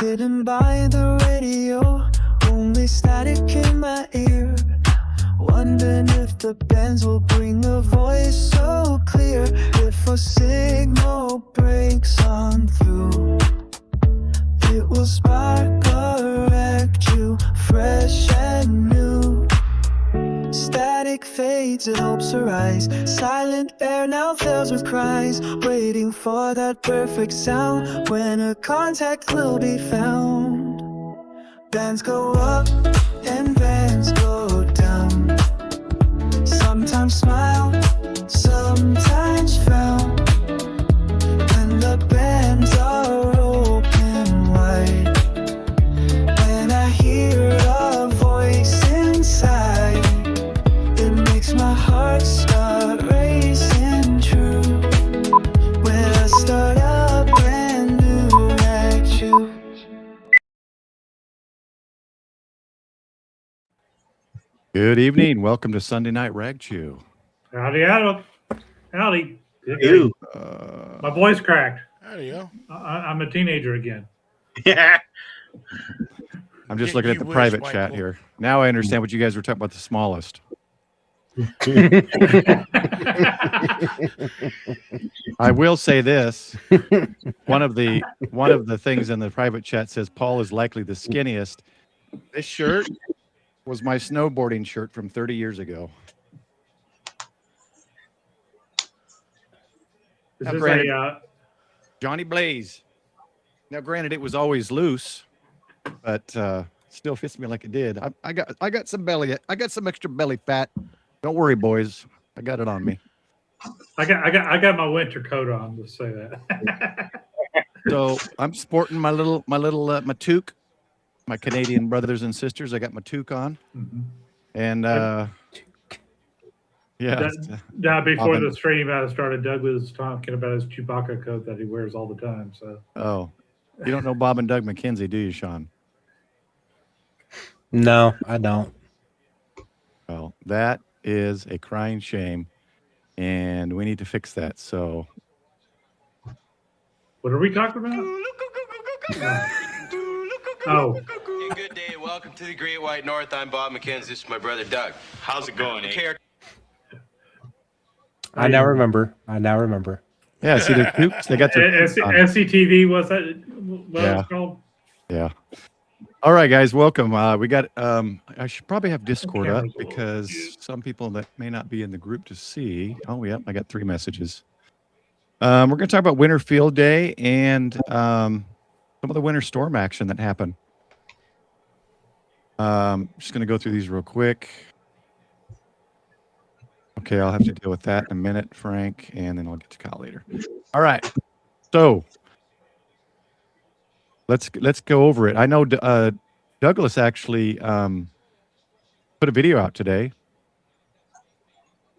Sitting by the radio, only static in my ear. Wondering if the bands will bring the voice so clear. If a signal breaks on through, it will spark a Ragchew, fresh and new. Static fades and hopes arise. Silent air now fills with cries, waiting for that perfect sound when a contact will be found. Bands go up and bands go down. Sometimes smile, sometimes frown. And the bands are open wide. When I hear a voice inside, it makes my heart start racing true. When I start a brand new Ragchew. Good evening. Welcome to Sunday Night Ragchew. Howdy, Adam. Howdy. You. My voice cracked. Howdy, yo. I'm a teenager again. Yeah. I'm just looking at the private chat here. Now I understand what you guys were talking about, the smallest. I will say this. One of the things in the private chat says Paul is likely the skinniest. This shirt was my snowboarding shirt from 30 years ago. Is Now, this granted, Johnny Blaze. Now, granted, it was always loose, but still fits me like it did. I got some belly. I got some extra belly fat. Don't worry, boys. I got it on me. I got my winter coat on. Let's say that. So I'm sporting my my toque. My Canadian brothers and sisters, I got my toque on, and yeah. Before the stream, I started. Doug was talking about his Chewbacca coat that he wears all the time. So, oh, you don't know Bob and Doug McKenzie, do you, Sean? No, I don't. Well, that is a crying shame, and we need to fix that. So, what are we talking about? Oh. Good day. Welcome to the Great White North. I'm Bob McKenzie. This is my brother Doug. How's it going, eh? I now remember. yeah, see their toques. They got their SCTV. What's that? What it's called? Yeah. All right, guys, welcome. We got. I should probably have Discord up because some people that may not be in the group to see. Oh, yeah, I got 3 messages. We're going to talk about Winter Field Day and some of the winter storm action that happened. Just going to go through these real quick. Okay, I'll have to deal with that in a minute, Frank, and then I'll get to Kyle later. All right, so let's go over it. I know Douglas actually put a video out today.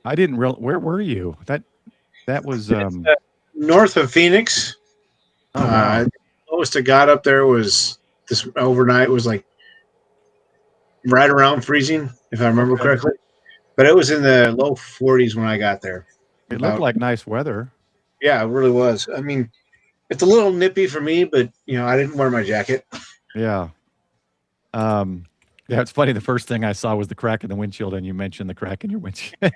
I didn't realize. Where were you? That was north of Phoenix. Oh, wow. Lowest I got up there was this overnight was like right around freezing, if I remember correctly. But it was in the low 40s when I got there. It looked like nice weather. Yeah, it really was. I mean, it's a little nippy for me, but I didn't wear my jacket. Yeah. Yeah, it's funny. The first thing I saw was the crack in the windshield, and you mentioned the crack in your windshield.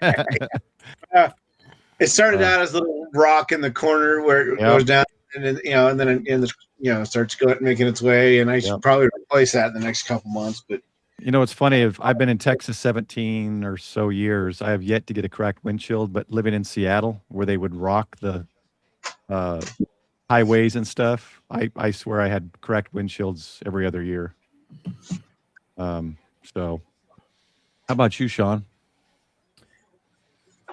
It started out as a little rock in the corner where it goes down, and then it starts making its way. And I should probably replace that in the next couple months. But it's funny. I've been in Texas 17 or so years. I have yet to get a cracked windshield, but living in Seattle, where they would rock the highways and stuff, I swear I had cracked windshields every other year. So, how about you, Sean?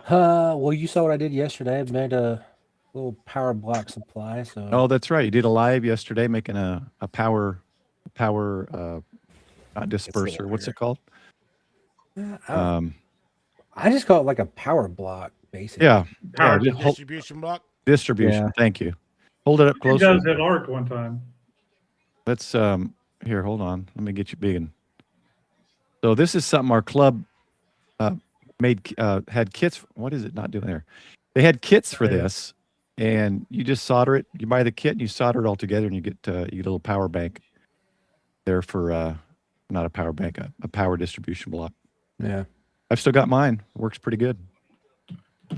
Well, you saw what I did yesterday. I made a little power block supply. So. Oh, that's right. You did a live yesterday, making a power not disperser. What's it called? I just call it like a power block, basically. Yeah. Power distribution block. Distribution. Yeah. Thank you. Hold it up closer. It does hit arc one time. Let's here. Hold on. Let me get you big. So this is something our club had kits. What is it not doing there? They had kits for this, and you just solder it. You buy the kit and you solder it all together, and you get a little power bank. there for not a power bank, a power distribution block. Yeah. I've still got mine. Works pretty good. It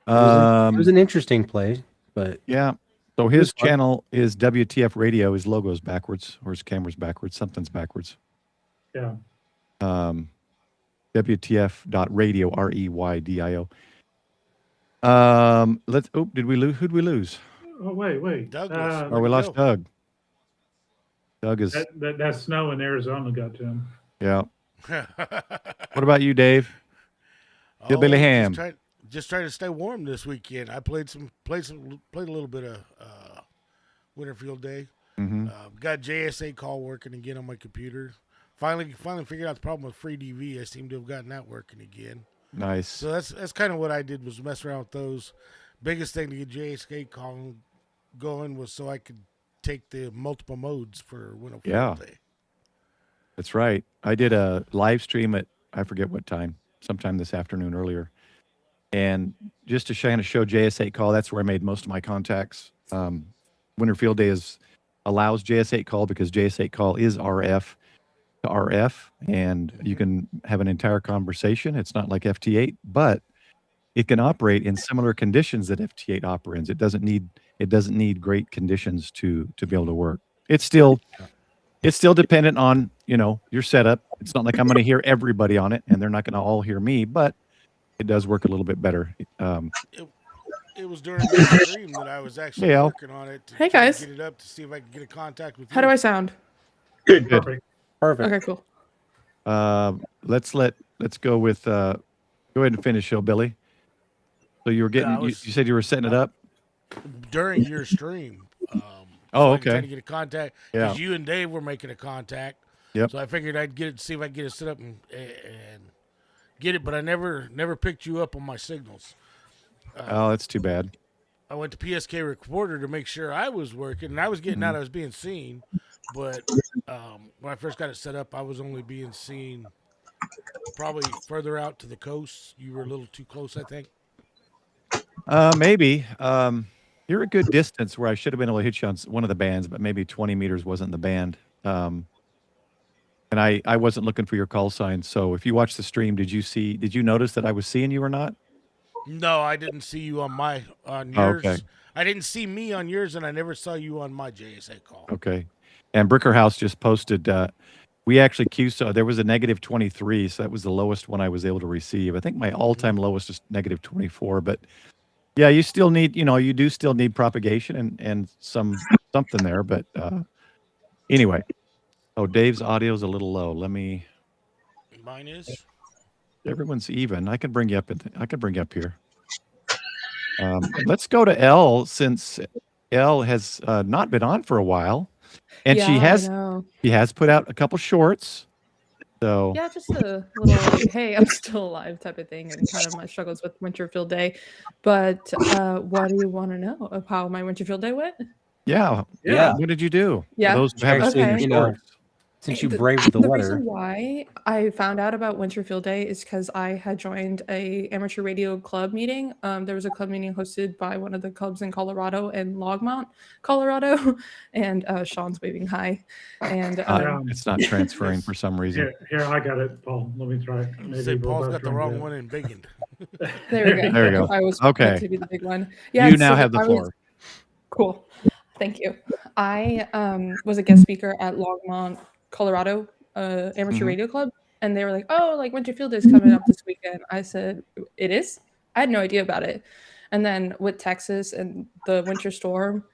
was an interesting play, but yeah. So was his fun. channel is WTF Radio. His logo's backwards, or his camera's backwards. Something's backwards. Yeah. WTF.radio, REYDIO. Did we lose? Who'd we lose? Oh, wait. Douglas. Oh, we lost Doug. Doug is, That snow in Arizona got to him. yeah. What about you, Dave? Hillbilly Ham. Just trying to stay warm this weekend. I played a little bit of Winterfield Day. Mm-hmm. Got JSA call working again on my computer. Finally figured out the problem with FreeDV. I seem to have gotten that working again. Nice. So that's kind of what I did, was mess around with those. Biggest thing to get JSA call going was so I could take the multiple modes for Winterfield Day. That's right. I did a live stream at, I forget what time, sometime this afternoon earlier. And just to kind of show JS8 call, that's where I made most of my contacts. Winterfield Day allows JS8 call because JS8 call is RF to RF, and you can have an entire conversation. It's not like FT8, but it can operate in similar conditions that FT8 operates. It doesn't need great conditions to be able to work. It's still dependent on, your setup. It's not like I'm going to hear everybody on it, and they're not going to all hear me, but it does work a little bit better. It was during the stream that I was actually working on it. Hey guys, get it up to see if I could get a contact with you. How do I sound? Good. Perfect. Okay, cool. Let's go with go ahead and finish, Hillbilly. So you were getting you said you were setting it up during your stream. Okay. Trying to get a contact because you and Dave were making a contact. Yep. So I figured I'd see if I could get it set up and get it, but I never picked you up on my signals. Oh, that's too bad. I went to PSK Recorder to make sure I was working, and I was getting out. I was being seen, but when I first got it set up, I was only being seen probably further out to the coast. You were a little too close, I think. Maybe. You're a good distance where I should have been able to hit you on one of the bands, but maybe 20 meters wasn't the band. And I wasn't looking for your call sign. So if you watched the stream, did you notice that I was seeing you or not? No, I didn't see you on yours. Okay. I didn't see me on yours, and I never saw you on my JSA call. Okay. And Bricker House just posted, we actually QSO, there was a negative 23, so that was the lowest one I was able to receive. I think my all-time lowest is negative 24, but yeah, you still need, you do still need propagation and something there, but anyway. Oh, Dave's audio is a little low. Mine is? Everyone's even. I can bring you up. I can bring you up here. Let's go to Elle, since Elle has not been on for a while, and she has put out a couple shorts. So yeah, just a little hey, I'm still alive type of thing, and kind of my struggles with Winterfield Day. But what do you want to know of how my Winterfield Day went? Yeah. What did you do? Yeah. For those who haven't seen your shorts. Since you braved the weather. Reason why I found out about Winterfield Day is because I had joined a amateur radio club meeting. There was a club meeting hosted by one of the clubs in Colorado and Longmont, Colorado, and Sean's waving hi. And it's not transferring for some reason. Here, I got it, Paul. Let me try it. Maybe Paul's got the wrong one in Biggen. There we go. There we go. I was okay. To be the big one. Yeah, you now have the floor. Cool. Thank you. I was a guest speaker at Longmont, Colorado amateur radio club, and they were like, oh, like Winterfield is coming up this weekend. I said, it is? I had no idea about it. And then with Texas and the winter storm,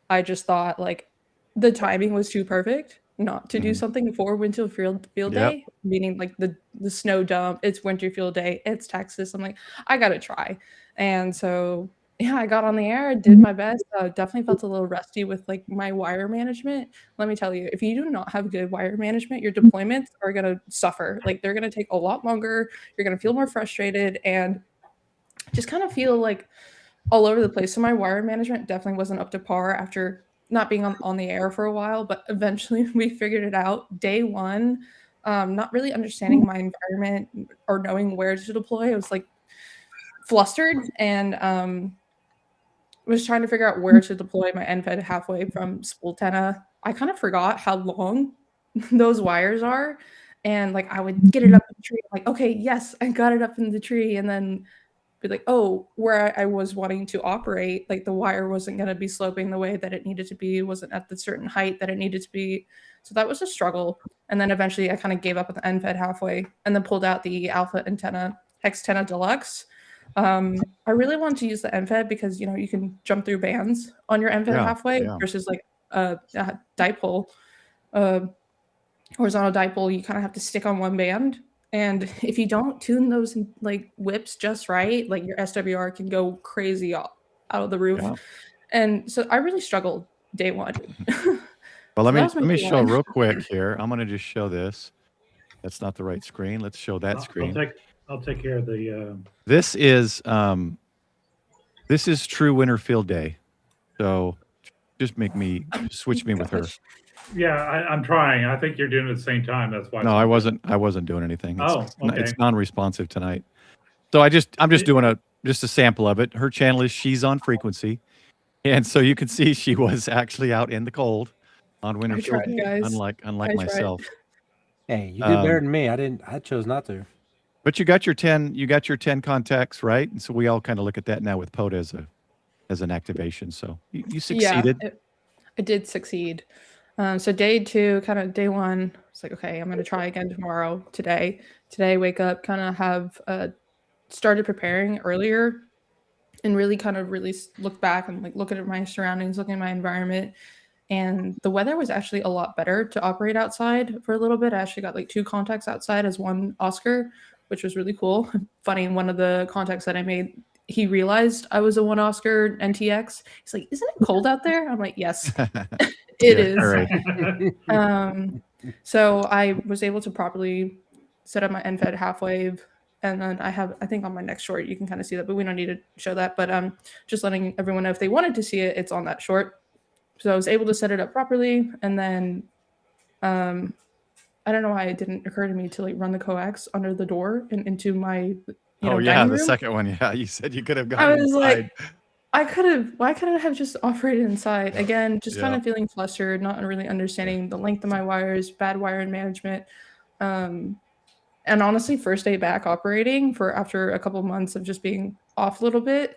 I just thought like the timing was too perfect not to do something for Winterfield Day, meaning like the snow dump. It's Winterfield Day, it's Texas. I'm like, I gotta try. And so yeah, I got on the air, did my best. Definitely felt a little rusty with like my wire management. Let me tell you, if you do not have good wire management, your deployments are going to suffer. Like they're going to take a lot longer. You're going to feel more frustrated and just kind of feel like all over the place. So my wire management definitely wasn't up to par after not being on the air for a while, but eventually we figured it out. Day one, not really understanding my environment or knowing where to deploy. I was like flustered and was trying to figure out where to deploy my NFED halfway from Spultena I kind of forgot how long those wires are. And like I would get it up in the tree, like, okay, yes, I got it up in the tree, and then be like, oh, where I was wanting to operate, like the wire wasn't going to be sloping the way that it needed to be, wasn't at the certain height that it needed to be. So that was a struggle. And then eventually I kind of gave up at the NFED halfway and then pulled out the Alpha Antenna, Hextenna Deluxe. I really want to use the NFED because, you know, you can jump through bands on your NFED halfway versus like a dipole, horizontal dipole, you kind of have to stick on one band. And if you don't tune those like whips just right, like your SWR can go crazy out of the roof. Yeah. And so I really struggled day one. Well, So that let was my me day show one. real quick here. I'm going to just show this. That's not the right screen. Let's show that screen. I'll take care of the. This is true Winterfield Day. So just switch me with her. Yeah, I'm trying. I think you're doing it at the same time. That's why. No, I wasn't doing anything. Okay. It's non-responsive tonight. So I'm just doing a sample of it. Her channel is She's on Frequency. And so you can see she was actually out in the cold on Winterfield Day, unlike myself. Hey, you did better than me. I chose not to. But you got your 10 contacts, right? And so we all kind of look at that now with POTA as an activation. So you succeeded. Yeah, I did succeed. So day two, kind of day one, it's like, okay, I'm going to try again tomorrow. Today, wake up, kind of have started preparing earlier and really look back and like look at my surroundings, look at my environment. And the weather was actually a lot better to operate outside for a little bit. I actually got like 2 contacts outside as one Oscar, which was really cool. Funny, one of the contacts that I made, he realized I was a 1 Oscar NTX. He's like, isn't it cold out there? I'm like, yes, it is. Right. So I was able to properly set up my NFED half wave. And then I think on my next short, you can kind of see that, but we don't need to show that. But just letting everyone know if they wanted to see it, it's on that short. So I was able to set it up properly. And then I don't know why it didn't occur to me to like run the coax under the door and into my dining the room. second one. Yeah, you said you could have gone I was inside. like, why couldn't I have just operated inside? Again, just kind of feeling flustered, not really understanding the length of my wires, bad wire management. And honestly, first day back operating after a couple of months of just being off a little bit,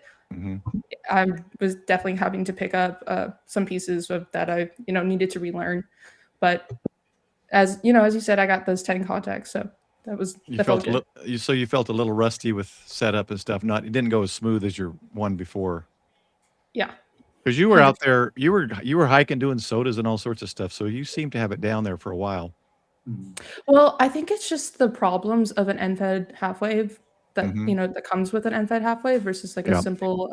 I was definitely having to pick up some pieces of that I needed to relearn. But as you said, I got those 10 contacts, so that was You felt a little rusty with setup and stuff. It didn't go as smooth as your one before. Yeah, because you were out there, you were hiking, doing sodas and all sorts of stuff. So you seem to have it down there for a while. Well, I think it's just the problems of an NFED half wave that that comes with an NFED half wave versus like a simple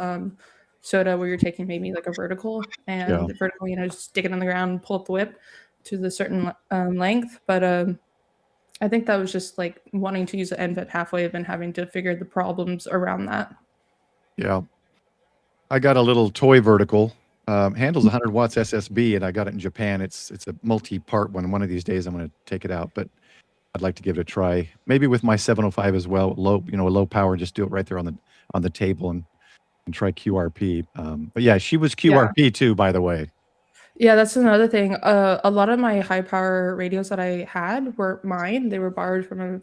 soda where you're taking maybe like a vertical and the vertical, just stick it on the ground, pull up the whip to the certain length. But I think that was just like wanting to use an NFED half wave and having to figure the problems around that. Yeah, I got a little toy vertical. Handles 100 watts SSB, and I got it in Japan. It's a multi-part one. One of these days, I'm going to take it out, but I'd like to give it a try. Maybe with my 705 as well, low power, just do it right there on the table and try QRP. But yeah, she was QRP too, by the way. Yeah, that's another thing. A lot of my high power radios that I had were mine. They were borrowed from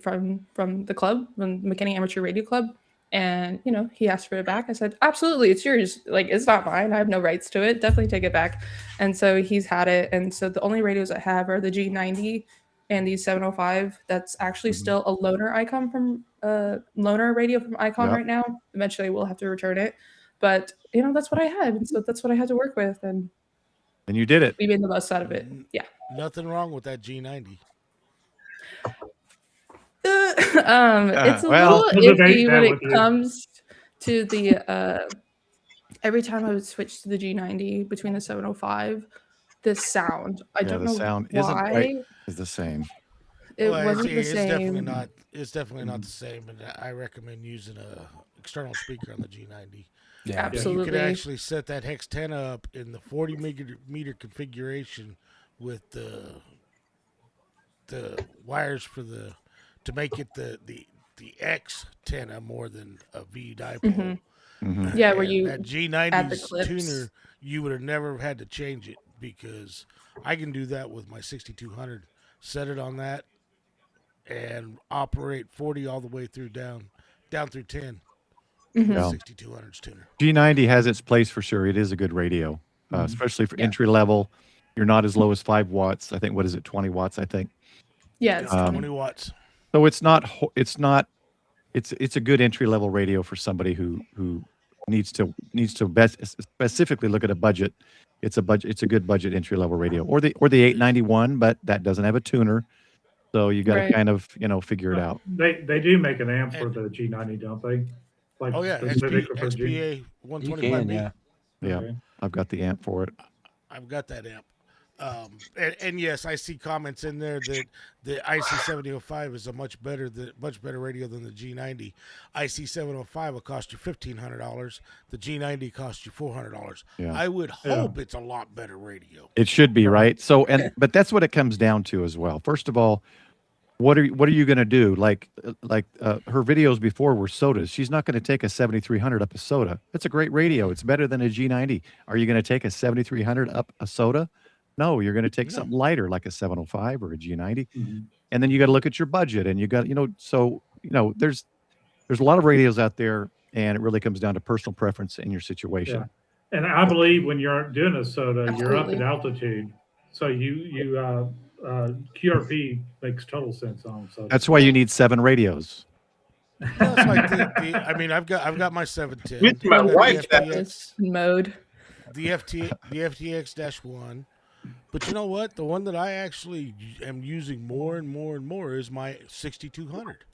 the club, from the McKinney Amateur Radio Club. And, he asked for it back. I said, absolutely, it's yours. Like, it's not mine. I have no rights to it. Definitely take it back. And so he's had it. And so the only radios I have are the G90 and the 705. That's actually still a loaner icon from loaner radio from Icon right now. Eventually we'll have to return it. But, that's what I had. And so that's what I had to work with. And you did it. We made the most out of it. Yeah. Nothing wrong with that G90. It's a little iffy when it comes to the every time I would switch to the G90 between the 705, the sound. I don't know sound why isn't quite the same. It wasn't the same. It's definitely not the same, and I recommend using a external speaker on the G90. Yeah, absolutely. You could actually set that Hextenna up in the 40 meter configuration with the wires to make it the X tenna more than a V dipole. Yeah, where you that G90's tuner, you would have never had to change it because I can do that with my 6200. Set it on that and operate 40 all the way through down through 10. Mhm. Yeah. 6200's tuner. G90 has its place for sure. It is a good radio, especially for entry level. You're not as low as 5 watts. I think, what is it, 20 watts, I think. Yeah, it's 20 watts. So it's a good entry level radio for somebody who needs to specifically look at a budget. It's a good budget entry level radio, or the 891, but that doesn't have a tuner. So you got to Right. kind of, figure it out. They do make an amp for the G90, don't they? Like Oh yeah, specific for G. XPA You 125B. can, yeah. Yeah. Okay. I've got the amp for it. I've got that amp. And yes, I see comments in there that the IC7005 is a much better radio than the G90. IC705 will cost you $1,500. The G90 costs you $400. Yeah. I would hope it's a lot better radio. It should be, right? So, but that's what it comes down to as well. First of all, what are you going to do? Like her videos before were sodas. She's not going to take a 7300 up a soda. It's a great radio. It's better than a G90. Are you going to take a 7300 up a soda? No, you're going to take something lighter like a 705 or a G90. And then you got to look at your budget, and you got, there's a lot of radios out there, and it really comes down to personal preference and your situation. Yeah. And I believe when you're doing a soda, you're up in Absolutely. altitude. So QRP makes total sense on soda. That's why you need 7 radios. That's like I mean, I've got my 710. With my wife, the Focus mode. FTX-1. But you know what? The one that I actually am using more and more and more is my 6200.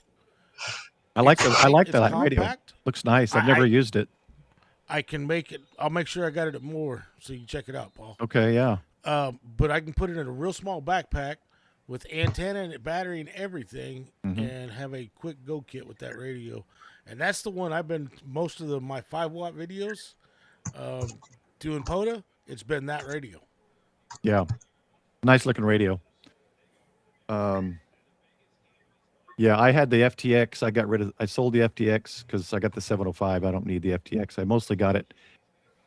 I like It's that radio. compact. Looks nice. I've never used it. I can make it. I'll make sure I got it at more so you can check it out, Paul. Okay, yeah. But I can put it in a real small backpack with antenna and battery and everything, and have a quick go kit with that radio. And that's the one I've been most of my 5-watt videos doing POTA. It's been that radio. Yeah. Nice looking radio. Yeah, I had the FTX. I sold the FTX because I got the 705. I don't need the FTX. I mostly got it.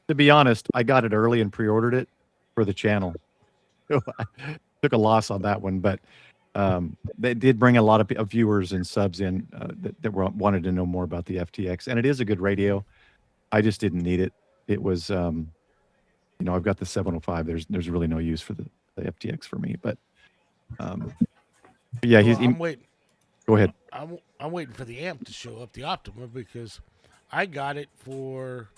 To be honest, I got it early and pre-ordered it for the channel. Took a loss on that one, but they did bring a lot of viewers and subs in that wanted to know more about the FTX, and it is a good radio. I just didn't need it. It was, I've got the 705. There's really no use for the FTX for me, but yeah, I'm waiting. Go ahead. I'm waiting for the amp to show up, the Optima, because I got it for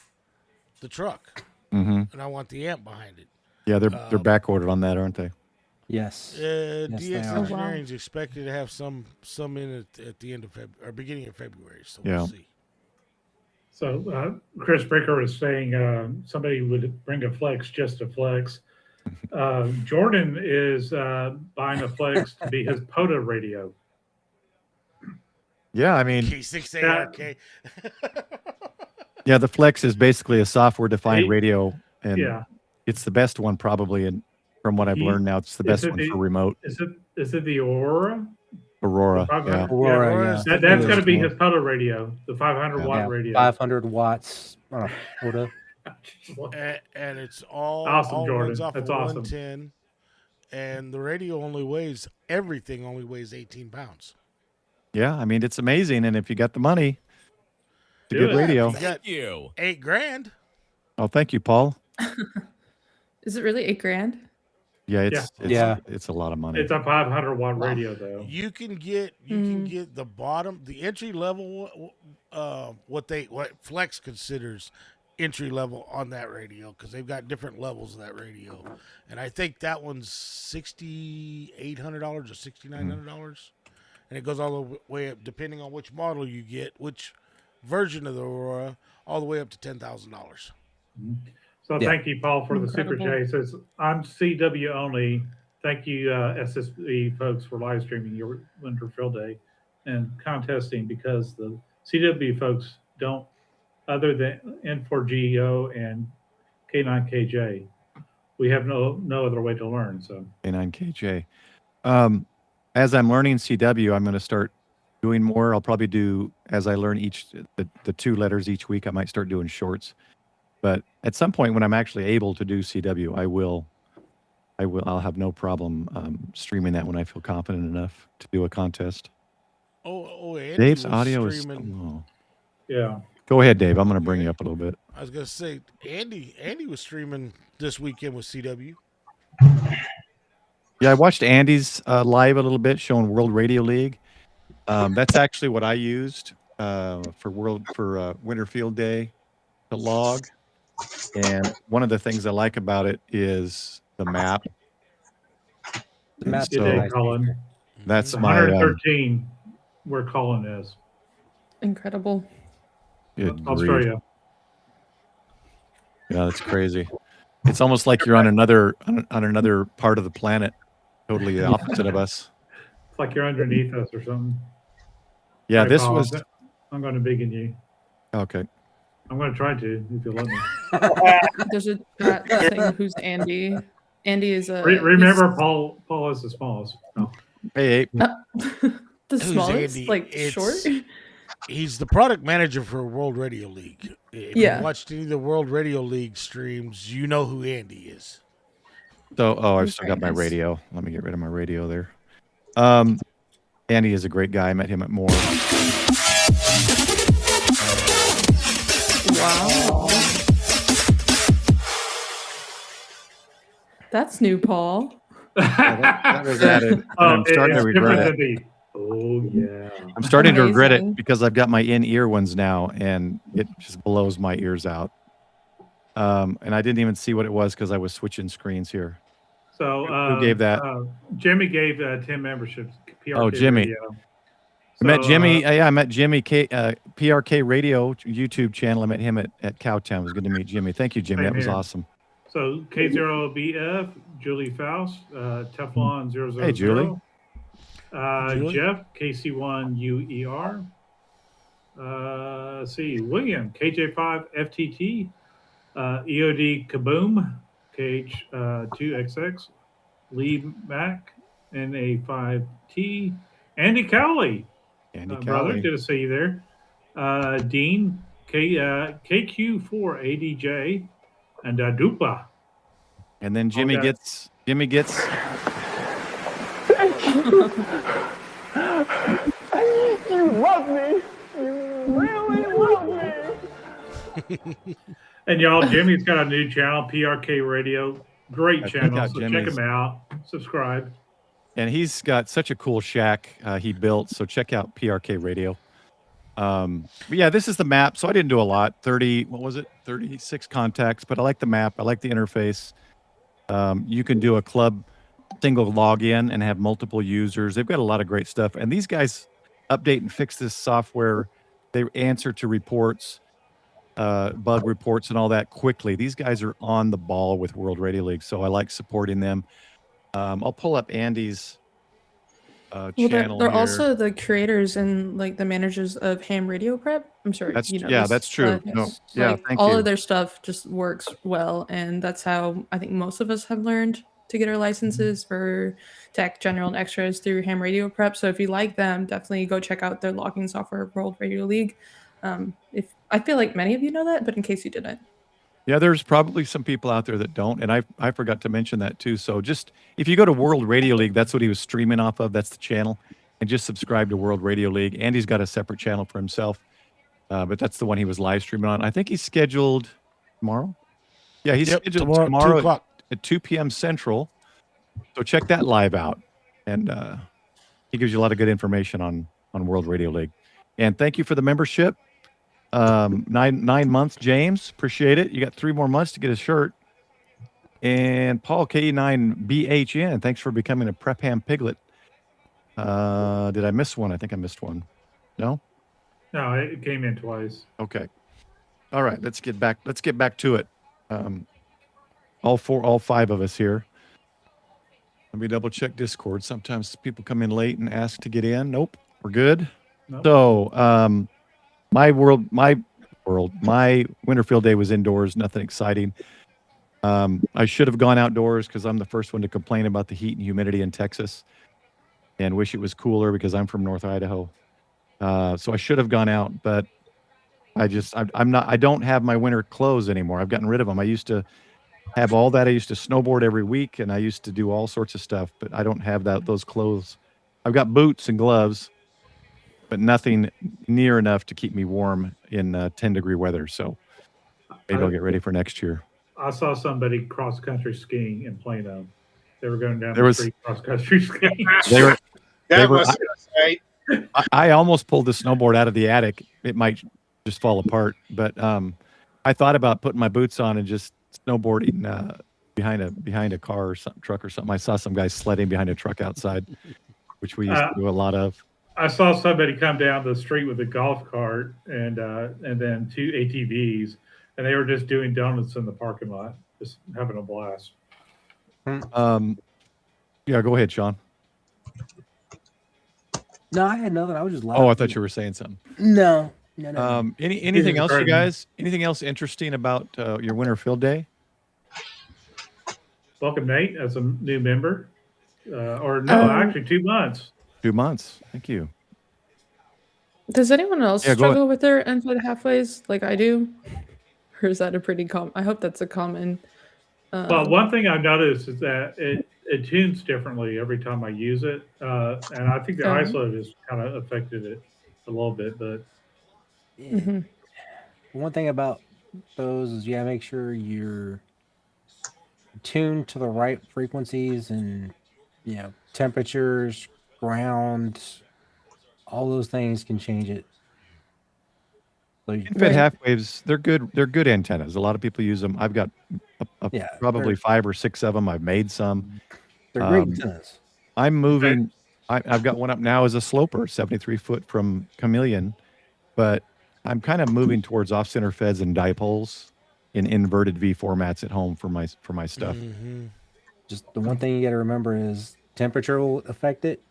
the truck, and I want the amp behind it. Yeah, they're back ordered on that, aren't they? Yes. DX they are. Engineering is expected to have some in at the end of February or beginning of February. So we'll see. So Chris Bricker was saying somebody would bring a flex just to flex. Jordan is buying a flex to be his POTA radio. Yeah, I mean, K6ARK. yeah, the Flex is basically a software-defined radio, and Yeah. it's the best one probably. And from what I've learned now, it's the best one for remote. Is it the Aurora? Aurora. Yeah. Aurora, yeah. That's going to be his POTA radio, the 500 watt Yeah, radio. 500 watts on a POTA. And it's all Awesome, all Jordan. runs off That's of awesome. 110, and the radio only weighs 18 pounds. Yeah, I mean, it's amazing, and if you got the money, it's a Do good it. radio. You got $8,000. Oh, thank you, Paul. Is it really $8,000? Yeah, Yeah. it's a lot of money. It's a 500 watt radio, though. You can get the bottom, the entry level, what Flex considers entry level on that radio, because they've got different levels of that radio, and I think that one's $6,800 or $6,900, and it goes all the way up depending on which model you get, which version of the Aurora, all the way up to $10,000. So thank you, Paul, for the super Incredible. chat. It says, I'm CW only. Thank you, SSB folks, for live streaming your Winter Field Day and contesting, because the CW folks don't, other than N4GEO and K9KJ, we have no other way to learn. So K9KJ. As I'm learning CW, I'm going to start doing more. I'll probably do, as I learn the 2 letters each week, I might start doing shorts. But at some point when I'm actually able to do CW, I will I'll have no problem streaming that when I feel confident enough to do a contest. Andy Dave's was audio is streaming. low. Yeah. Go ahead, Dave. I'm going to bring you up a little bit. I was gonna say Andy was streaming this weekend with CW. Yeah, I watched Andy's live a little bit, showing World Radio League. That's actually what I used for Winter Field Day to log. And one of the things I like about it is the map. The map Good So- day, nice. Colin. That's It's my 113 where Colin is. Incredible. good grief. Australia. Yeah, that's crazy. It's almost like you're on another part of the planet, totally the opposite of us. It's like you're underneath us or something. Yeah, Sorry, this Paul, was I'm going to begin you. okay. I'm going to try to, if you let me. There's a chat saying who's Andy. Andy is a Remember, Paul is the smallest. No. Hey, the Who's smallest, Andy? like It's- short. He's the product manager for World Radio League. If Yeah. you watched any of the World Radio League streams, you know who Andy is. so I've He's still very got my nice. radio. Let me get rid of my radio there. Andy is a great guy. I met him at Moore. Wow. That's new, Paul. That was added. And I'm starting to it's regret different it. than oh, yeah. I'm starting to regret it Amazing. because I've got my in-ear ones now, and it just blows my ears out. And I didn't even see what it was because I was switching screens here. So Who gave that? Jimmy gave 10 memberships. PRK Oh, Jimmy. Radio. I met So, Jimmy. I met Jimmy PRK Radio YouTube channel. I met him at Cowtown. It was good to meet Jimmy. Thank you, Jimmy. Same That was here. awesome. So K0BF, Julie Faust, Teflon 000. Hey, Julie. Julie? Jeff, KC1UER. Let's see, William, KJ5 FTT, EOD Kaboom, KH2XX, Lee Mac, NA5T, Andy Cowley, Andy brother, Cowley. good to see you there. Dean, KQ4ADJ, and Dupa. And then Jimmy Okay. gets You love me. You really love me. And y'all, Jimmy's got a new channel, PRK Radio. Great Yeah, check channel. out So check Jimmy's. him out. Subscribe. and he's got such a cool shack he built. So check out PRK Radio. But yeah, this is the map. So I didn't do a lot. 36 contacts, but I like the map. I like the interface. You can do a club single login and have multiple users. They've got a lot of great stuff. And these guys update and fix this software. They answer to reports, bug reports and all that quickly. These guys are on the ball with World Radio League. So I like supporting them. I'll pull up Andy's Well, channel they're here. also the creators and like the managers of Ham Radio Prep. I'm sure That's you know. yeah, this, that's true. but, No, yeah, like, thank all you. of their stuff just works well, and that's how I think most of us have learned to get our licenses for tech, general, and extras through Ham Radio Prep. So if you like them, definitely go check out their logging software, World Radio League. If I feel like many of you know that, but in case you didn't, Yeah, there's probably some people out there that don't, and I forgot to mention that too. So just if you go to World Radio League, that's what he was streaming off of. That's the channel, and just subscribe to World Radio League. Andy's got a separate channel for himself, but that's the one he was live streaming on. I think he's scheduled tomorrow. Yeah, he's Yep, scheduled tomorrow, tomorrow 2 o'clock. at 2 p.m. Central. So check that live out, and he gives you a lot of good information on World Radio League. And thank you for the membership. 9 months, James. Appreciate it. You got 3 more months to get a shirt. And Paul K9BHN, thanks for becoming a Prep Ham Piglet. Did I miss one? I think I missed one. No? No, it came in twice. Okay. All right, let's get back to it. All 5 of us here. Let me double check Discord. Sometimes people come in late and ask to get in. Nope, we're good. Nope. So, my Winterfield Day was indoors, nothing exciting. I should have gone outdoors because I'm the first one to complain about the heat and humidity in Texas and wish it was cooler because I'm from North Idaho. So I should have gone out, but I don't have my winter clothes anymore. I've gotten rid of them. I used to have all that. I used to snowboard every week, and I used to do all sorts of stuff, but I don't have those clothes. I've got boots and gloves, but nothing near enough to keep me warm in 10-degree weather. So maybe I'll get ready for next year. I saw somebody cross country skiing in Plano. They were going down There the was- street cross country skiing. They were. That were- was right. I almost pulled the snowboard out of the attic. It might just fall apart, but I thought about putting my boots on and just snowboarding behind a car or truck or something. I saw some guys sledding behind a truck outside, which we used to do a lot of. I saw somebody come down the street with a golf cart and then 2 ATVs, and they were just doing donuts in the parking lot, just having a blast. Yeah, go ahead, Sean. No, I had nothing. I was just laughing. Oh, I thought you were saying something. No. Anything else, you guys? Anything else interesting about your winter field day? Welcome, Nate, as a new member. Actually 2 months. 2 months. Thank you. Does anyone else Yeah, go struggle with their NFED halfways like I do? Or is that a pretty common? I hope that's a common. Well, one thing I've noticed is that it tunes differently every time I use it. And I think the iSlow has kind of affected it a little bit, but One thing about those is you gotta make sure you're tuned to the right frequencies and temperatures, ground, all those things can change it. So Infed half waves, they're good. They're good antennas. A lot of people use them. I've got probably 5 or 6 of them. I've made some. they're great antennas. I'm moving. I've got one up now as a sloper, 73 foot from Chameleon, but I'm kind of moving towards off-center feds and dipoles in inverted V formats at home for my stuff. Mm-hmm. Just the one thing you got to remember is temperature will affect it.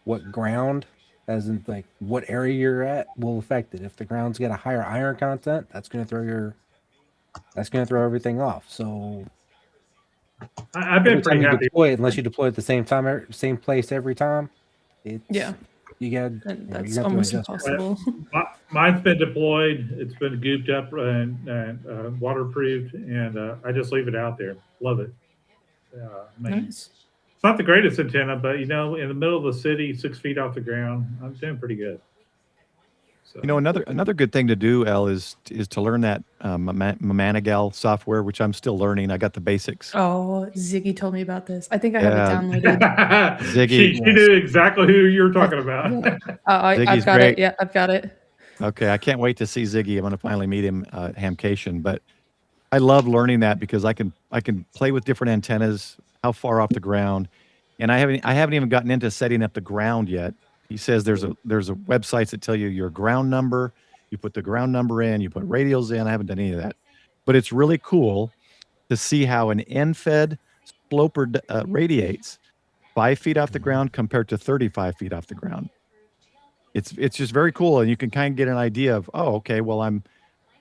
What ground, as in like what area you're at, will affect it. If the ground's got a higher iron content, that's going to throw everything off. So I've been every time pretty you happy. deploy it, unless you deploy it at the same time, same place every time, you got That's almost impossible. Mine's been deployed. It's been gooped up and waterproofed, and I just leave it out there. Love it. Nice. It's not the greatest antenna, but in the middle of the city, 6 feet off the ground, I'm doing pretty good. So. Another good thing to do, El, is to learn that Mamanagal software, which I'm still learning. I got the basics. Oh, Ziggy told me about this. I think I have it downloaded. Ziggy, she knew exactly who you're talking about. I've got it. Yeah, I've got it. Okay, I can't wait to see Ziggy. I'm going to finally meet him at Hamcation. But I love learning that because I can play with different antennas, how far off the ground, and I haven't even gotten into setting up the ground yet. He says there's a websites that tell you your ground number. You put the ground number in, you put radials in. I haven't done any of that, but it's really cool to see how an end-fed sloper radiates 5 feet off the ground compared to 35 feet off the ground. It's just very cool, and you can kind of get an idea of, oh, okay, well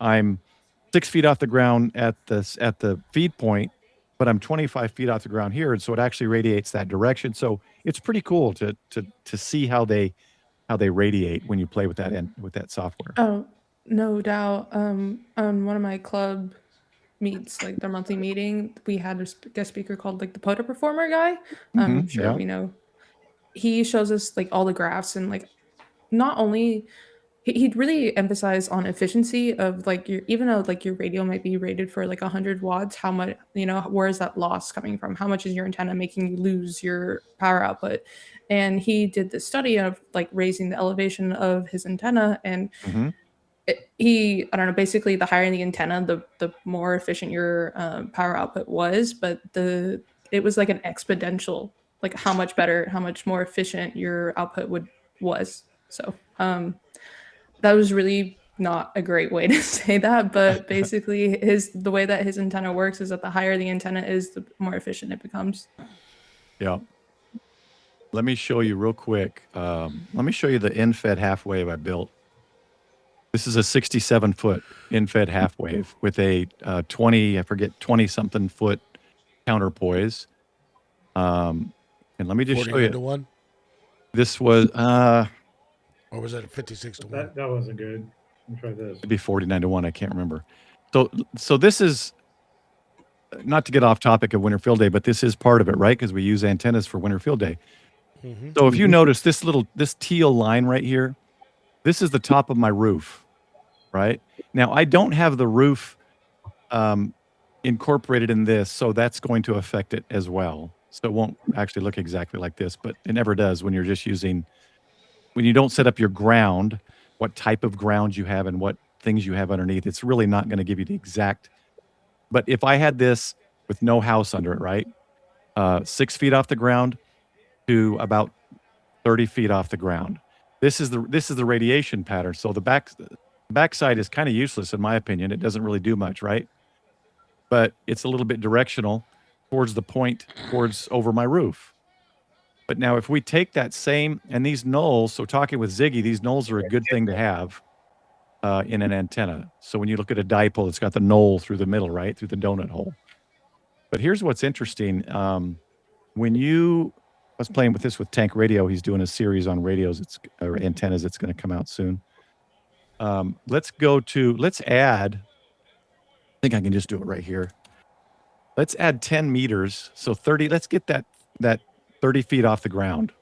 I'm 6 feet off the ground at the feed point, but I'm 25 feet off the ground here, and so it actually radiates that direction. So it's pretty cool to see how they radiate when you play with that software. Oh, no doubt. On one of my club meets, like their monthly meeting, we had a guest speaker called like the POTA performer guy. I'm sure we know. He shows us like all the graphs and like not only he'd really emphasize on efficiency of like even though like your radio might be rated for like 100 watts, how much, where is that loss coming from? How much is your antenna making you lose your power output? And he did this study of like raising the elevation of his antenna, and I don't know, basically the higher the antenna, the more efficient your power output was, but it was like an exponential, like how much more efficient your output was. So that was really not a great way to say that, but basically the way that his antenna works is that the higher the antenna is, the more efficient it becomes. Yeah. Let me show you real quick. Let me show you the end-fed half wave I built. This is a 67-foot end-fed half wave with a 20-something foot counterpoise. And let me just show you. 49-1? This was Or was that a 56-1? That wasn't good. Let me try this. It'd be 49-1. I can't remember. So this is not to get off topic of Winter Field Day, but this is part of it, right? Because we use antennas for Winter Field Day. So if you notice this teal line right here, this is the top of my roof, right? Now I don't have the roof incorporated in this, so that's going to affect it as well. So it won't actually look exactly like this, but it never does when you're just using, when you don't set up your ground, what type of ground you have and what things you have underneath. It's really not going to give you the exact. But if I had this with no house under it, right? 6 feet off the ground to about 30 feet off the ground. This is the radiation pattern. So the backside is kind of useless in my opinion. It doesn't really do much, right? But it's a little bit directional towards the point, towards over my roof. But now if we take that same, and these nulls, so talking with Ziggy, these nulls are a good thing to have in an antenna. So when you look at a dipole, it's got the null through the middle, right? Through the donut hole. But here's what's interesting. When you, I was playing with this with Tank Radio. He's doing a series on radios, or antennas. It's going to come out soon. Let's add, I think I can just do it right here. Let's add 10 meters. So 30, let's get that 30 feet off the ground.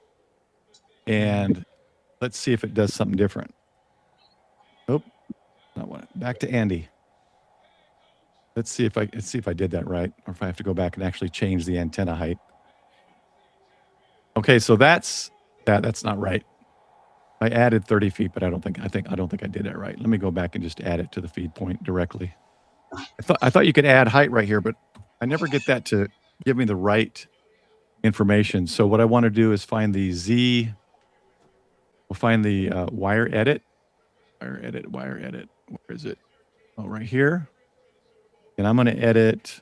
And let's see if it does something different. Oh, not one. Back to Andy. Let's see if I did that right, or if I have to go back and actually change the antenna height. Okay, so that's not right. I added 30 feet, but I don't think I did that right. Let me go back and just add it to the feed point directly. I thought you could add height right here, but I never get that to give me the right information. So what I want to do is find the Z. We'll find the wire edit. Wire edit. Where is it? Oh, right here. And I'm going to edit.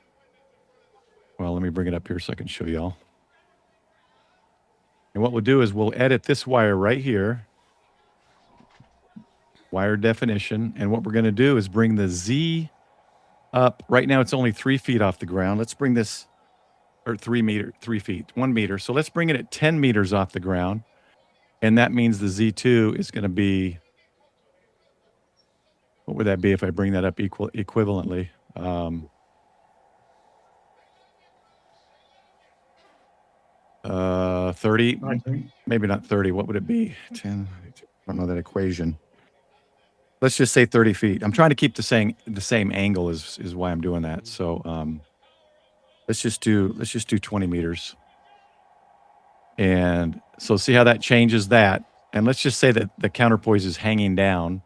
Well, let me bring it up here so I can show y'all. And what we'll do is we'll edit this wire right here. Wire definition. And what we're going to do is bring the Z up. Right now it's only 3 feet off the ground. Let's bring this, or 3 feet, 1 meter. So let's bring it at 10 meters off the ground. And that means the Z2 is going to be, what would that be if I bring that up equivalently? 30, maybe not 30. What would it be? 10, I don't know that equation. Let's just say 30 feet. I'm trying to keep the same angle is why I'm doing that. So let's just do 20 meters. And so see how that changes that. And let's just say that the counterpoise is hanging down.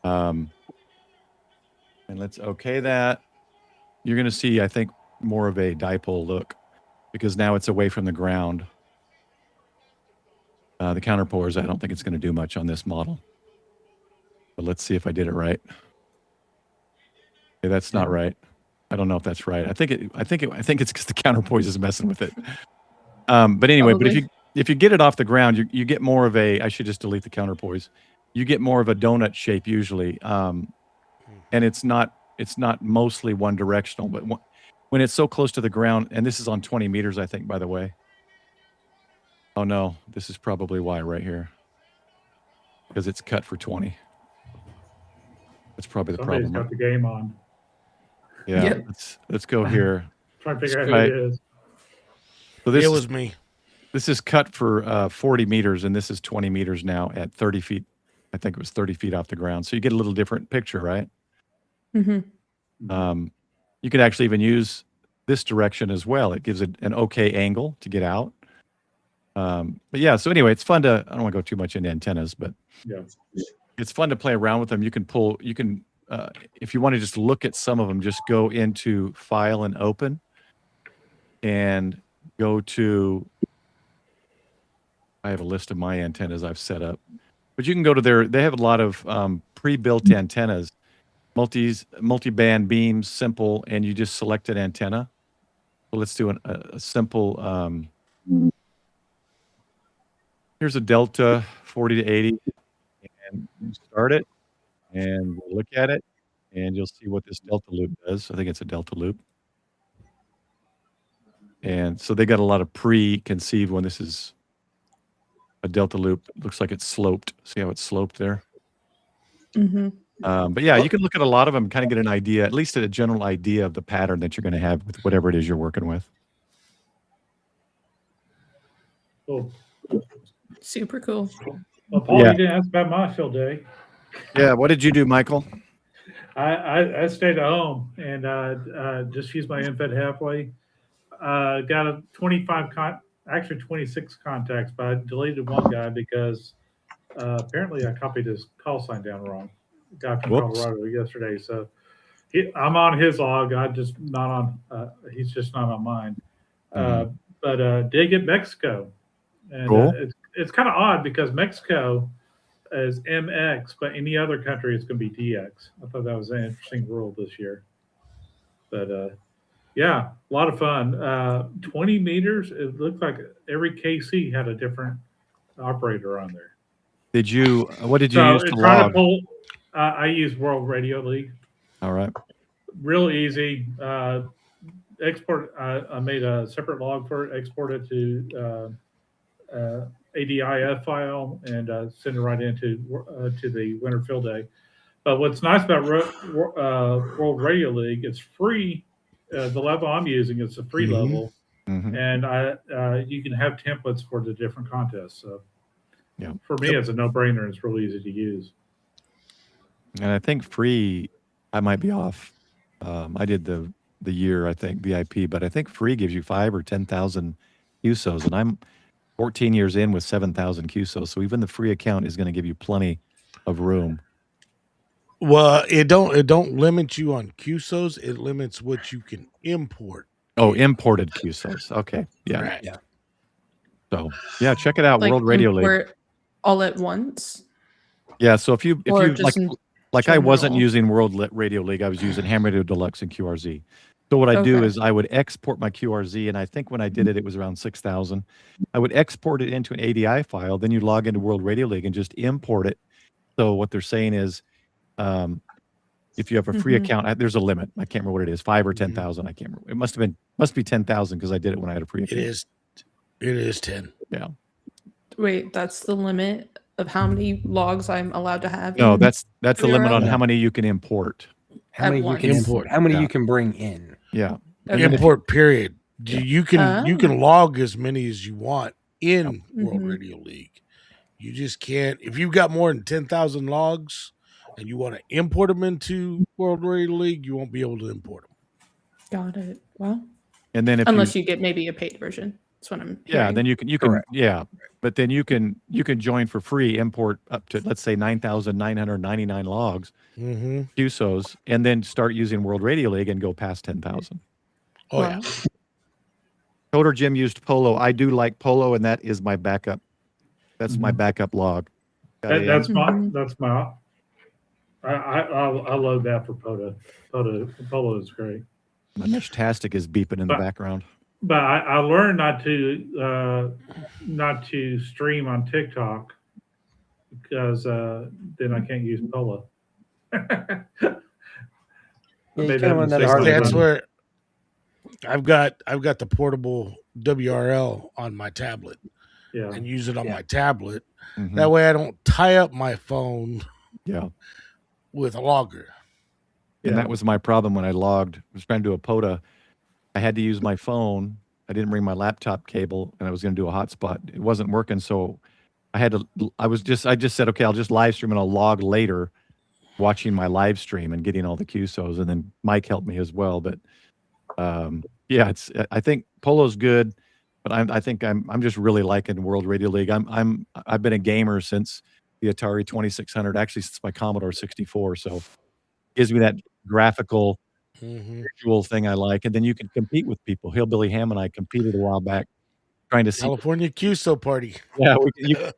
And let's okay that. You're going to see, I think, more of a dipole look because now it's away from the ground. The counterpoise, I don't think it's going to do much on this model. But let's see if I did it right. Okay, that's not right. I don't know if that's right. I think it's because the counterpoise is messing with it. But anyway, Probably. but if you get it off the ground, you get more of a. I should just delete the counterpoise. You get more of a donut shape usually, and it's not mostly one directional. But when it's so close to the ground, and this is on 20 meters, I think, by the way. Oh no, this is probably why right here, because it's cut for 20. That's probably the Somebody's problem. got the game on. Yeah, Yep. let's go here. Trying to figure out who it is. So this It is, was me. this is cut for 40 meters, and this is 20 meters now at 30 feet. I think it was 30 feet off the ground. So you get a little different picture, right? Mm-hmm. You could actually even use this direction as well. It gives it an okay angle to get out. But yeah, so anyway, it's fun to, I don't want to go too much into antennas, but Yeah. it's fun to play around with them. You can if you want to just look at some of them, just go into File and Open and go to, I have a list of my antennas I've set up, but you can go to they have a lot of pre-built antennas, multi-band beams, simple, and you just select an antenna. So let's do a simple, here's a Delta 40 to 80, and you start it, and we'll look at it, and you'll see what this Delta loop does. I think it's a Delta loop. And so they got a lot of preconceived when this is a Delta loop. It looks like it's sloped. See how it's sloped there? But yeah, you can look at a lot of them, kind of get an idea, at least a general idea of the pattern that you're going to have with whatever it is you're working with. Cool. Super cool. Well, Paul, Yeah. you didn't ask about my field day. Yeah. What did you do, Michael? I stayed at home and just used my infed halfway. Got a 26 contacts, but I deleted one guy because apparently I copied his call sign down wrong. Guy from Whoops. Colorado yesterday, so I'm on his log. I'm just not on. He's just not on mine. But did get Mexico, and Cool. It's kind of odd because Mexico is MX, but any other country it's going to be DX. I thought that was an interesting rule this year. But yeah, a lot of fun. 20 meters. It looked like every KC had a different operator on there. Did you? What did you use to trying log? to pull, I use World Radio League. All right. Real easy. Export. I made a separate log for it. Export it to ADIF file and send it right into to the Winter Field Day. But what's nice about World Radio League, it's free. The level I'm using is a free level, and you can have templates for the different contests. So yeah, for me, it's a no-brainer. It's really easy to use. And I think free, I might be off. I did the year, I think, VIP, but I think free gives you 5,000 or 10,000 QSOs, and I'm 14 years in with 7,000 QSOs. So even the free account is going to give you plenty of room. Well, it don't limit you on QSOs. It limits what you can import. Oh, imported QSOs. Okay. Yeah. Right. Yeah. So yeah, check it out. Like World Radio League. import all at once. Yeah. So if you just like I wasn't general. using World Radio League, I was using Ham Radio Deluxe and QRZ. So what I do Okay. is I would export my QRZ, and I think when I did it, it was around 6,000. I would export it into an ADI file. Then you log into World Radio League and just import it. So what they're saying is, if you have a free account, there's a limit. I can't remember what it is, 5,000 or 10,000. I can't remember. It must be 10,000 because I did it when I had a free account. It is 10. Yeah. Wait, that's the limit of how many logs I'm allowed to have? No, in that's the limit on URL? how many you can import. How At many you once. can Import. How many Yeah. you can bring in? Yeah. Okay. Import period. You can Oh. log as many as you want in World Mhm. Radio League. You just can't. If you've got more than 10,000 logs and you want to import them into World Radio League, you won't be able to import them. Got it. Well, And then if unless you get maybe a paid version. That's what I'm yeah, hearing. then you can Correct. yeah, but then you can join for free, import up to, let's say, 9,999 logs, Mm-hmm. QSOs, and then start using World Radio League and go past 10,000. Oh Wow. yeah. Coder Jim used Polo. I do like Polo, and that is my backup. That's my backup log. That's my. Mhm. I load that for Polo. Polo is great. My Meshtastic is beeping in the background. But I learned not to stream on TikTok because then I can't use Polo. Yeah, you Made kinda that want that mistake hard last That's time. where I've got the portable WRL on my tablet Yeah. and use it on my tablet. Mhm. That way I don't tie up my phone Yeah. with a logger. And Yeah. that was my problem when I logged. I was trying to do a POTA. I had to use my phone. I didn't bring my laptop cable, and I was going to do a hotspot. It wasn't working, so I had to. I just said, okay, I'll just live stream and I'll log later, watching my live stream and getting all the QSOs. And then Mike helped me as well. But yeah, I think Polo's good, but I think I'm just really liking World Radio League. I've been a gamer since the Atari 2600, actually since my Commodore 64. So it gives me that graphical Mm-hmm. visual thing I like, and then you can compete with people. Hillbilly Ham and I competed a while back, trying to see. California QSO party. Yeah, you can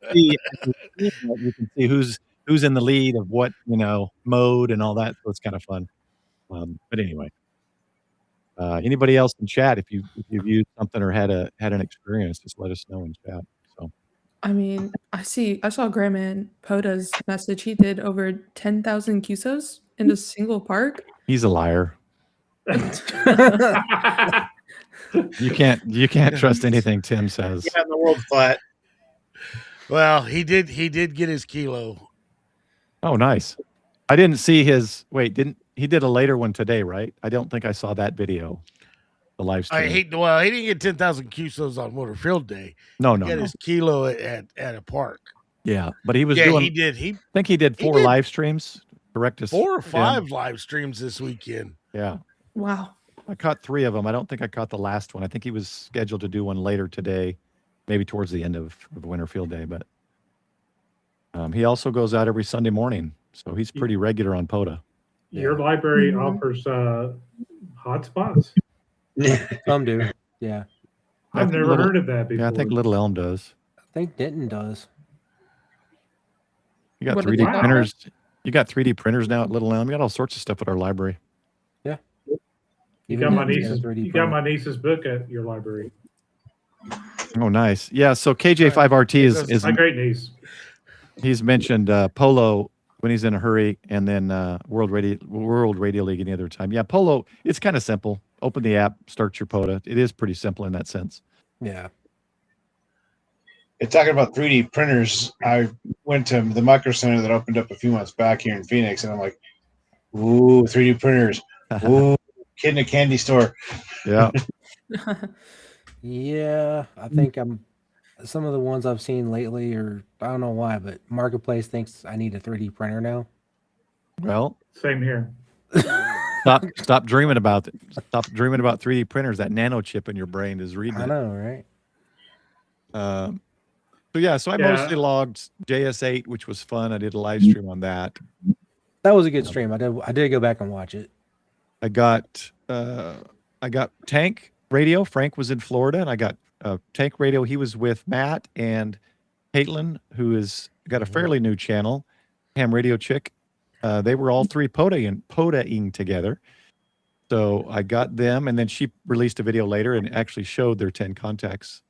see who's in the lead of what mode and all that. So it's kind of fun. But anyway, anybody else in chat, if you've used something or had an experience, just let us know in chat. So I mean, I saw Grandman Poda's message. He did over 10,000 QSOs in a single park. he's a liar. You can't trust anything Tim says. Yeah, in the world flat. Well, he did get his kilo. Oh, nice. I didn't see his. Wait, didn't he did a later one today? Right? I don't think I saw that video. The live stream. He didn't get 10,000 QSOs on Motor Field Day. No, He no, got no. his kilo at a park. Yeah, but he was Yeah, doing. he did. I think he did 4 live streams. Correct us. 4 or 5 live streams this weekend. Yeah. Wow. I caught 3 of them. I don't think I caught the last one. I think he was scheduled to do one later today, maybe towards the end of Winter Field Day. But he also goes out every Sunday morning, so he's pretty regular on POTA. Your library offers hotspots. Some do. Yeah. I've never heard of that before. Yeah, I think Little Elm does. I think Denton does. You got What 3D did they printers. You got 3D printers now at Little Elm. You got all sorts of stuff at our library. Yeah. You got my niece's book at your library. Oh, nice. Yeah. So KJ5RT is my great niece. He's mentioned Polo when he's in a hurry, and then World Radio League any other time. Yeah, Polo. It's kind of simple. Open the app, start your POTA. It is pretty simple in that sense. Yeah. You're talking about 3D printers. I went to the Micro Center that opened up a few months back here in Phoenix, and I'm like, ooh, 3D printers. Ooh, kid in a candy store. Yeah. Yeah, I think some of the ones I've seen lately are, I don't know why, but Marketplace thinks I need a 3D printer now. Well, same here. Stop dreaming about it. Stop dreaming about 3D printers. That nano chip in your brain is reading. I know, right? So I mostly logged JS8, which was fun. I did a live stream on that. That was a good stream. I did go back and watch it. I got Tank Radio. Frank was in Florida, and I got Tank Radio. He was with Matt and Caitlin, who is got a fairly new channel, Ham Radio Chick. They were all 3 POTA-ing together. So I got them, and then she released a video later and actually showed their 10 contacts.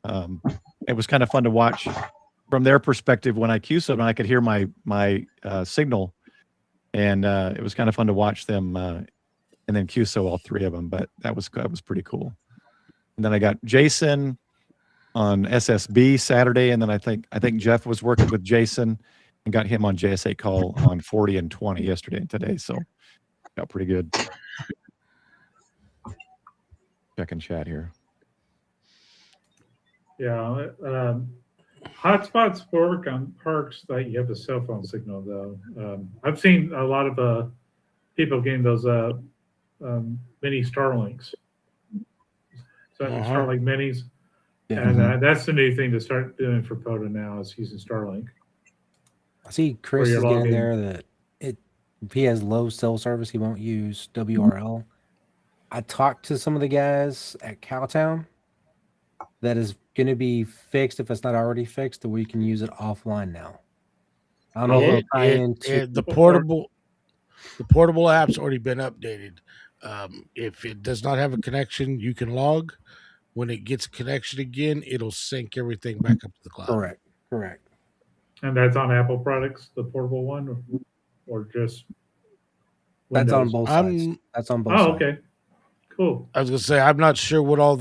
It was kind of fun to watch from their perspective when I QSO'd, and I could hear my signal, and it was kind of fun to watch them and then QSO all 3 of them. But that was pretty cool. And then I got Jason on SSB Saturday, and then I think Jeff was working with Jason and got him on JS8 call on 40 and 20 yesterday and today. So got pretty good. Checking chat here. Yeah. Hotspots work on parks that you have a cell phone signal, though. I've seen a lot of people getting those mini Starlinks. So Starlink minis. Yeah. And that's the new thing to start doing for POTA now is using Starlink. I see Chris is getting there that if he has low cell service, he won't use WRL. I talked to some of the guys at Cowtown. That is going to be fixed if it's not already fixed, that we can use it offline now. I don't know if it'll tie into the portable app's already been updated. If it does not have a connection, you can log. When it gets a connection again, it'll sync everything back up to the cloud. Correct. And that's on Apple products, the portable one, or just Windows? That's on both sides. That's on both sides. Oh, okay. Cool. I was going to say, I'm not sure what all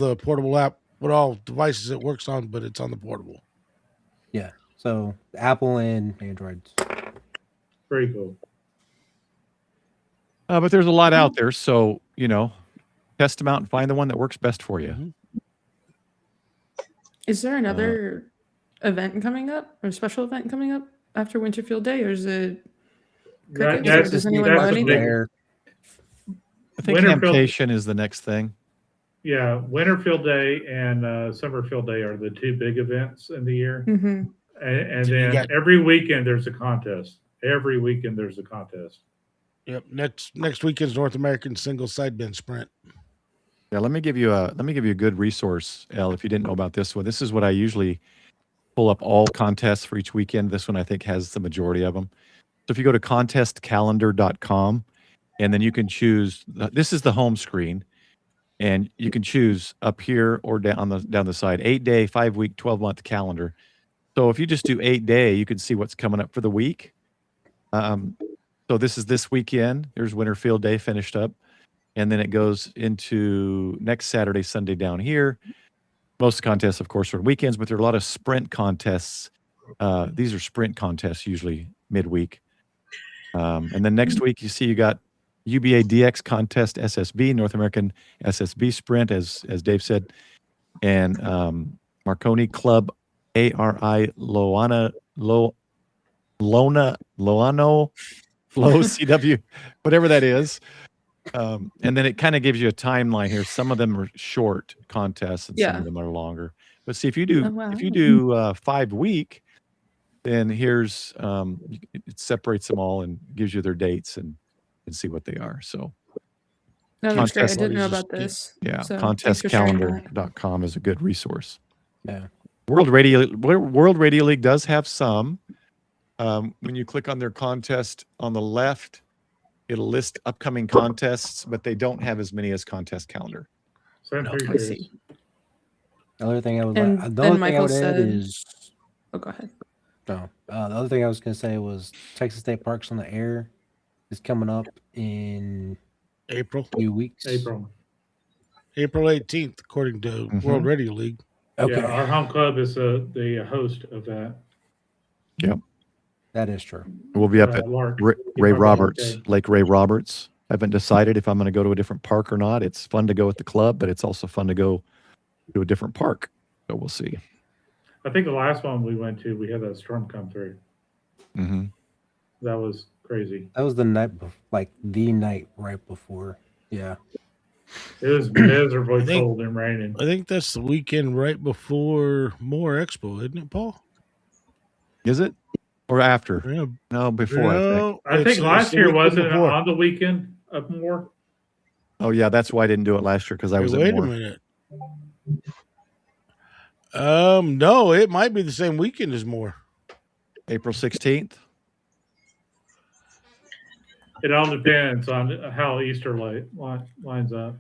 devices it works on, but it's on the portable. Yeah. So Apple and Android. Very cool. But there's a lot out there, so test them out and find the one that works best for you. Mm-hmm. Is there another event coming up or special event coming up after Winter Field Day, or is it crickets, or does anyone know anything? I think Campcation is the next thing. Yeah, Winter Field Day and Summer Field Day are the 2 big events in the year. Mm-hmm. And then every weekend there's a contest. Every weekend there's a contest. Yep. Next weekend's North American single side bin sprint. Yeah, let me give you a good resource, Elle, if you didn't know about this one. This is what I usually pull up all contests for each weekend. This one I think has the majority of them. So if you go to contestcalendar.com, and then you can choose, this is the home screen, and you can choose up here or down the side, 8-day, 5-week, 12-month calendar. So if you just do 8-day, you can see what's coming up for the week. So this is this weekend. There's Winter Field Day finished up. And then it goes into next Saturday, Sunday down here. Most contests, of course, are weekends, but there are a lot of sprint contests. These are sprint contests, usually midweek. And then next week, you see you got UBA DX Contest SSB, North American SSB Sprint, as Dave said, and Marconi Club ARI Loano Low CW, whatever that is. And then it kind of gives you a timeline here. Some of them are short contests and some Yeah. of them are longer. But see, if you do Oh, wow. 5-week, then here's it separates them all and gives you their dates and see what they are. So No, that's great. I Contest- didn't know about this. yeah, So thanks for sharing that. contestcalendar.com is a good resource. Yeah. World Radio League does have some. When you click on their contest on the left, it'll list upcoming contests, but they don't have as many as Contest Calendar. Same No, for I yours. see. The other thing I would And like, the then only thing I Michael would add said- is Oh, go ahead. no. The other thing I was going to say was Texas State Parks on the Air is coming up in April a few weeks. April. 18th, according to World Radio League. Okay, Yeah, our home club is the host of that. that is true. We'll be up at Lark. Ray If I'm Roberts, okay. Lake Ray Roberts. I haven't decided if I'm going to go to a different park or not. It's fun to go with the club, but it's also fun to go to a different park. So we'll see. I think the last one we went to, we had that storm come through. Mm-hmm. That was crazy. That was the night, like the night right before. Yeah. It was miserably I think- cold and raining. I think that's the weekend right before More Expo, isn't it, Paul? Is it? Or after? Yeah. No, before, I think. No, I it's- think it's last the year weekend wasn't it before. on the weekend up more. Oh, yeah, that's why I didn't do it last year because I Hey, was wait at a more. minute. No, it might be the same weekend as More. April 16th. It all depends on how Easter lines up.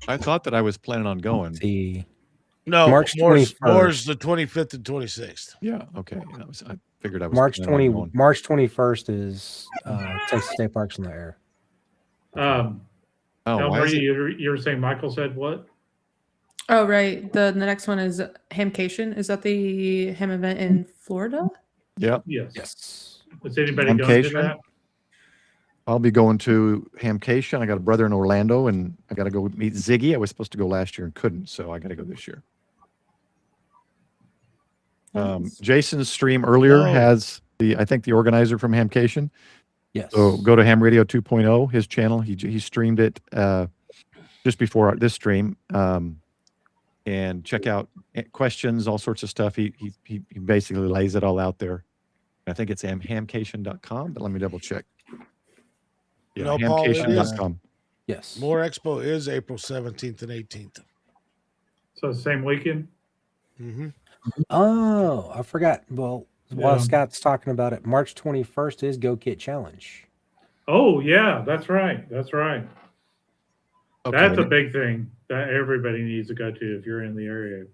I thought that I was planning on going. See, No, March Moore's 21st. the 25th and 26th. Yeah, okay. I figured I was March planning on going. March 21st is Texas State Parks on the Air. Oh, El why is Brady, it? you were saying Michael said what? Oh, right. The next one is Hamcation. Is that the ham event in Florida? Yep. Yes. Yes. Is anybody going to Hamcation? that? I'll be going to Hamcation. I got a brother in Orlando, and I got to go meet Ziggy. I was supposed to go last year and couldn't, so I got to go this year. Nice. Jason's stream earlier Oh. has I think the organizer from Hamcation. Yes. So go to Ham Radio 2.0, his channel. He streamed it just before this stream, and check out questions, all sorts of stuff. He basically lays it all out there. I think it's hamcation.com, but let me double check. Yeah, No, Paul, it is. hamcation.com. Yes. More Expo is April 17th and 18th. So same weekend? Mm-hmm. Oh, I forgot. Well, while Yeah. Scott's talking about it, March 21st is Go Kit Challenge. Oh yeah, that's right. That's right. Okay. That's a big thing that everybody needs to go to if you're in the area.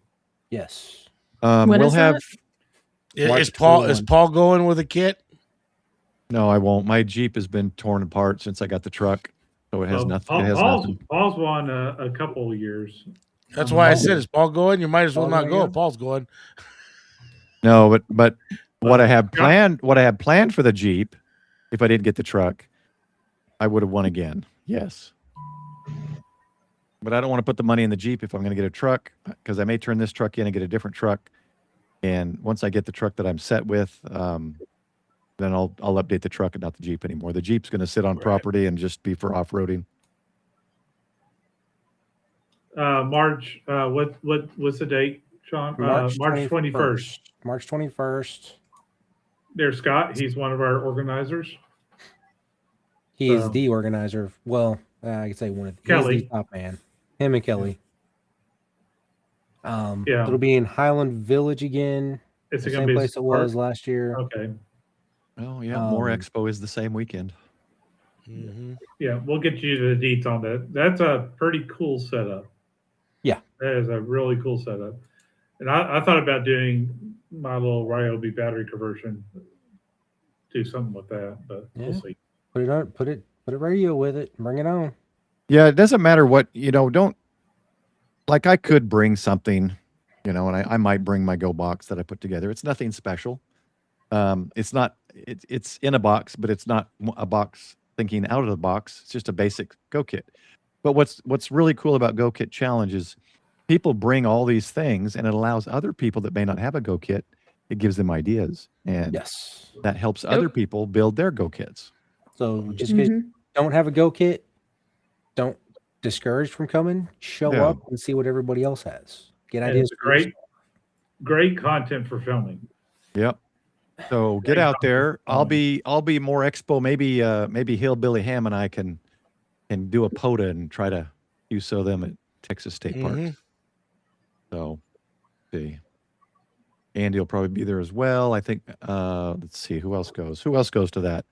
Yes. When we'll is have that? March Is Paul 21. going with a kit? no, I won't. My Jeep has been torn apart since I got the truck, so it has nothing. It has nothing. Paul's won a couple of years. That's why I said, is Paul going? You might as well Paul not going go. again? Paul's going. No, but what I have Yeah. planned for the Jeep, if I didn't get the truck, I would have won again. Yes. But I don't want to put the money in the Jeep if I'm going to get a truck, because I may turn this truck in and get a different truck. And once I get the truck that I'm set with, then I'll update the truck and not the Jeep anymore. The Jeep's going to sit on Right. property and just be for off-roading. March. What's the date, Sean? March 21st. March 21st. There's Scott. He's one of our organizers. He is So- the organizer. Well, I could say one of he's Kelly. the top man. Him and Kelly. Yeah. It'll be in Highland Village again. It's The going same to be place it was last year. Okay. Oh, yeah. More Um, Expo is the same weekend. Mm-hmm. Yeah, we'll get you the deets on that. That's a pretty cool setup. Yeah. That is a really cool setup. And I thought about doing my little Ryobi battery conversion, do something with that, but we'll Yeah. see. Put it on. Put a radio with it. Bring it on. Yeah, it doesn't matter what, don't, like I could bring something, and I might bring my Go box that I put together. It's nothing special. It's not. It's in a box, but it's not a box thinking out of the box. It's just a basic Go Kit. But what's really cool about Go Kit Challenge is people bring all these things, and it allows other people that may not have a Go Kit. It gives them ideas, and Yes. that helps other people build their Go Kits. So just because you don't have a Go Kit, don't discourage from coming. Show Yeah. up and see what everybody else has. Get And ideas. it's great content for filming. Yep. So get out there. I'll be more expo. Maybe Hillbilly Ham and I can do a POTA and try to USO them at Texas State Park. So see. Andy will probably be there as well. I think let's see who else goes. Who else goes to that?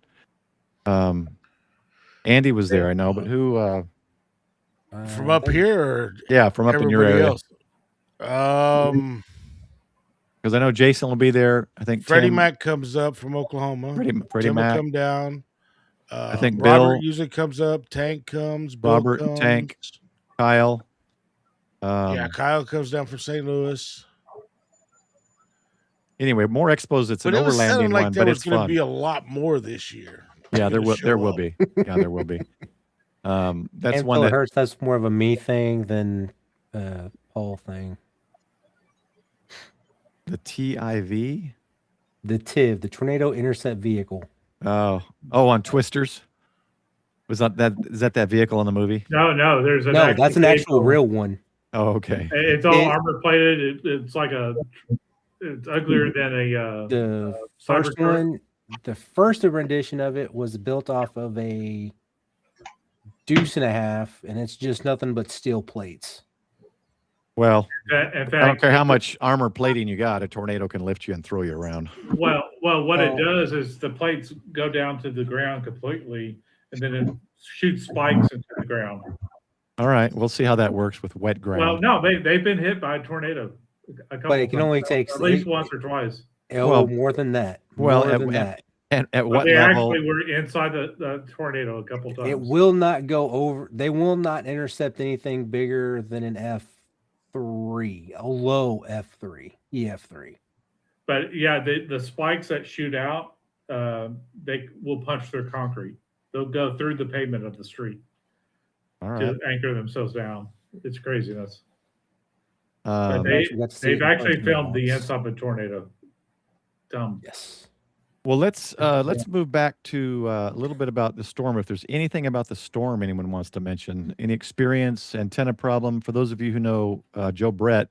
Andy was there, I know, but who From up here or yeah, from up in your everybody area. else? Because I know Jason will be there. I think Freddie Tim, Mac comes up from Oklahoma. Freddie Tim Mac. will come down. I think Robert Bill usually comes up. Tank comes. Bill Robert comes. Tank, Kyle. Yeah, Kyle comes down from St. Louis. Anyway, more expos. It's But an it was overlanding sounding like one, there but was it's going to fun. be a lot more this year. Yeah, there will show be. Yeah, there will be. That's And one Phil that Hurts, that's more of a me thing than Paul thing. the TIV. The TIV, the Tornado Intercept Vehicle. Oh, on Twisters. Was that is that vehicle in the movie? No, there's No, that's an actual real one. Oh, okay. It's all armor plated. It's like it's uglier than a The first Cybertruck. one, the first rendition of it was built off of a deuce and a half, and it's just nothing but steel plates. Well, In I don't fact, care how much armor plating you got, a tornado can lift you and throw you around. well, what it Oh. does is the plates go down to the ground completely, and then it shoots spikes into the ground. All right, we'll see how that works with wet Well, ground. no, they've been hit by a tornado a couple But it can times. only take at least once or twice. well, more than that. well, More than that. And at But what they level? actually were inside the tornado a couple times. It will not go over. They will not intercept anything bigger than an F3, a low F3, EF3. But yeah, the spikes that shoot out, they will punch through concrete. They'll go through the pavement of the street All right. to anchor themselves down. It's craziness. Um, But they've actually filmed the inside of a tornado. Dumb. Yes. Well, let's move back to a little bit about the storm. If there's anything about the storm anyone wants to mention, any experience, antenna problem. For those of you who know Joe Brett,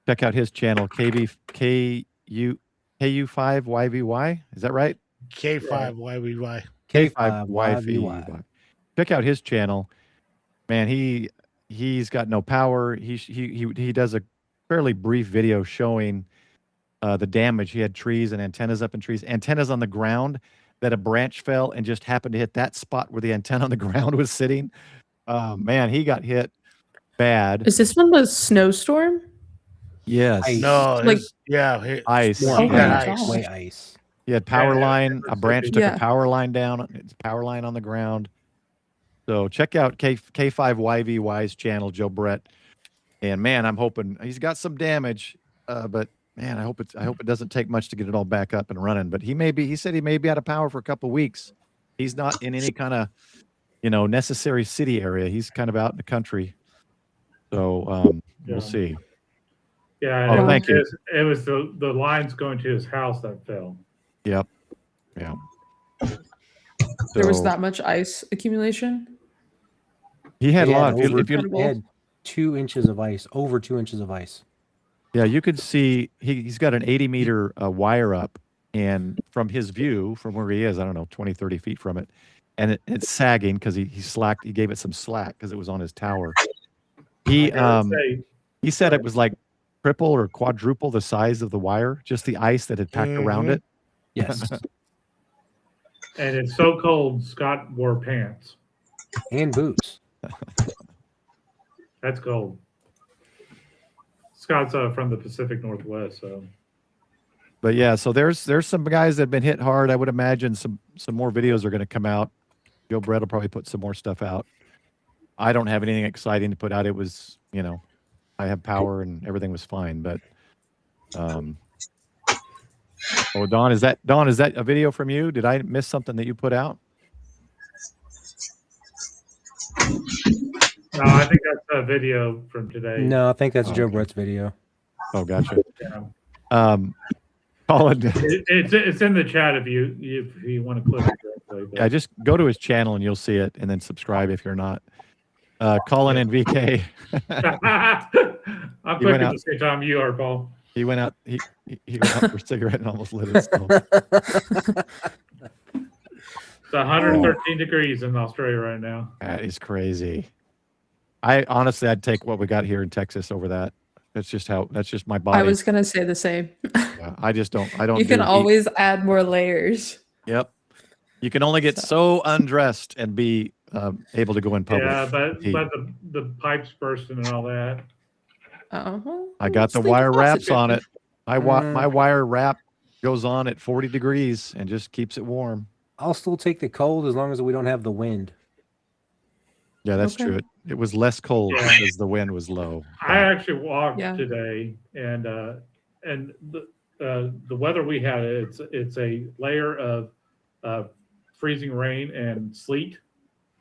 check out his channel, KU5YVY. Is that right? K5YVY. K5YVY. Check out his channel. Man, he's got no power. He does a fairly brief video showing the damage. He had trees and antennas up in trees, antennas on the ground that a branch fell and just happened to hit that spot where the antenna on the ground was sitting. Man, he got hit bad. Is this one the snowstorm? Yes. Ice. No, Like- Ice. More Oh He my got gosh. ice. way ice. He had power Yeah, line. A branch took Yeah. a power line down. It's power line on the ground. So check out K5YVY's channel, Joe Brett. And man, I'm hoping he's got some damage, but man, I hope it doesn't take much to get it all back up and running. But he said he may be out of power for a couple of weeks. He's not in any kind of, necessary city area. He's kind of out in the country. So we'll see. Yeah, Oh, and thank you. it was the lines going to his house that fell. Yep. Yeah. There was So that much ice accumulation. he had a lot. If you Incredible. They had 2 inches of ice, over 2 inches of ice. Yeah, you could see he's got an 80-meter wire up, and from his view, from where he is, I don't know, 20, 30 feet from it, and it's sagging because he slacked. He gave it some slack because it was on his tower. He said it was like triple or quadruple the size of the wire, just the ice that had packed around it. Yes. And it's so cold, Scott wore pants. And boots. That's cold. Scott's from the Pacific Northwest, so But yeah, so there's some guys that have been hit hard. I would imagine some more videos are going to come out. Joe Brett will probably put some more stuff out. I don't have anything exciting to put out. It was, I have power and everything was fine, but Oh, Dawn, is that a video from you? Did I miss something that you put out? No, I think that's a video from today. No, I think that's Oh, Joe okay. Brett's video. Oh, gotcha. Yeah. Colin, It's in the chat if you want to click it directly. yeah, just go to his channel and you'll see it, and then subscribe if you're not. Colin and VK. I'm He went clicking out- at the same time you are, Paul. He went out. He went out for a cigarette and almost lit it. So. It's 113 degrees in Australia right now. That is crazy. I'd take what we got here in Texas over that. That's just my body. I was gonna say the same. Yeah, I don't. You can do always add more layers. Yep. You can only get so undressed and be able to go in public. Yeah, but with heat. the pipes bursting and all that. I got the Think wire wraps positive. on it. My wire wrap goes on at 40 degrees and just keeps it warm. I'll still take the cold as long as we don't have the wind. Yeah, that's Okay. true. It was less cold Yeah. because the wind was low. I actually walked Yeah. today, and the weather we had, it's a layer of freezing rain and sleet,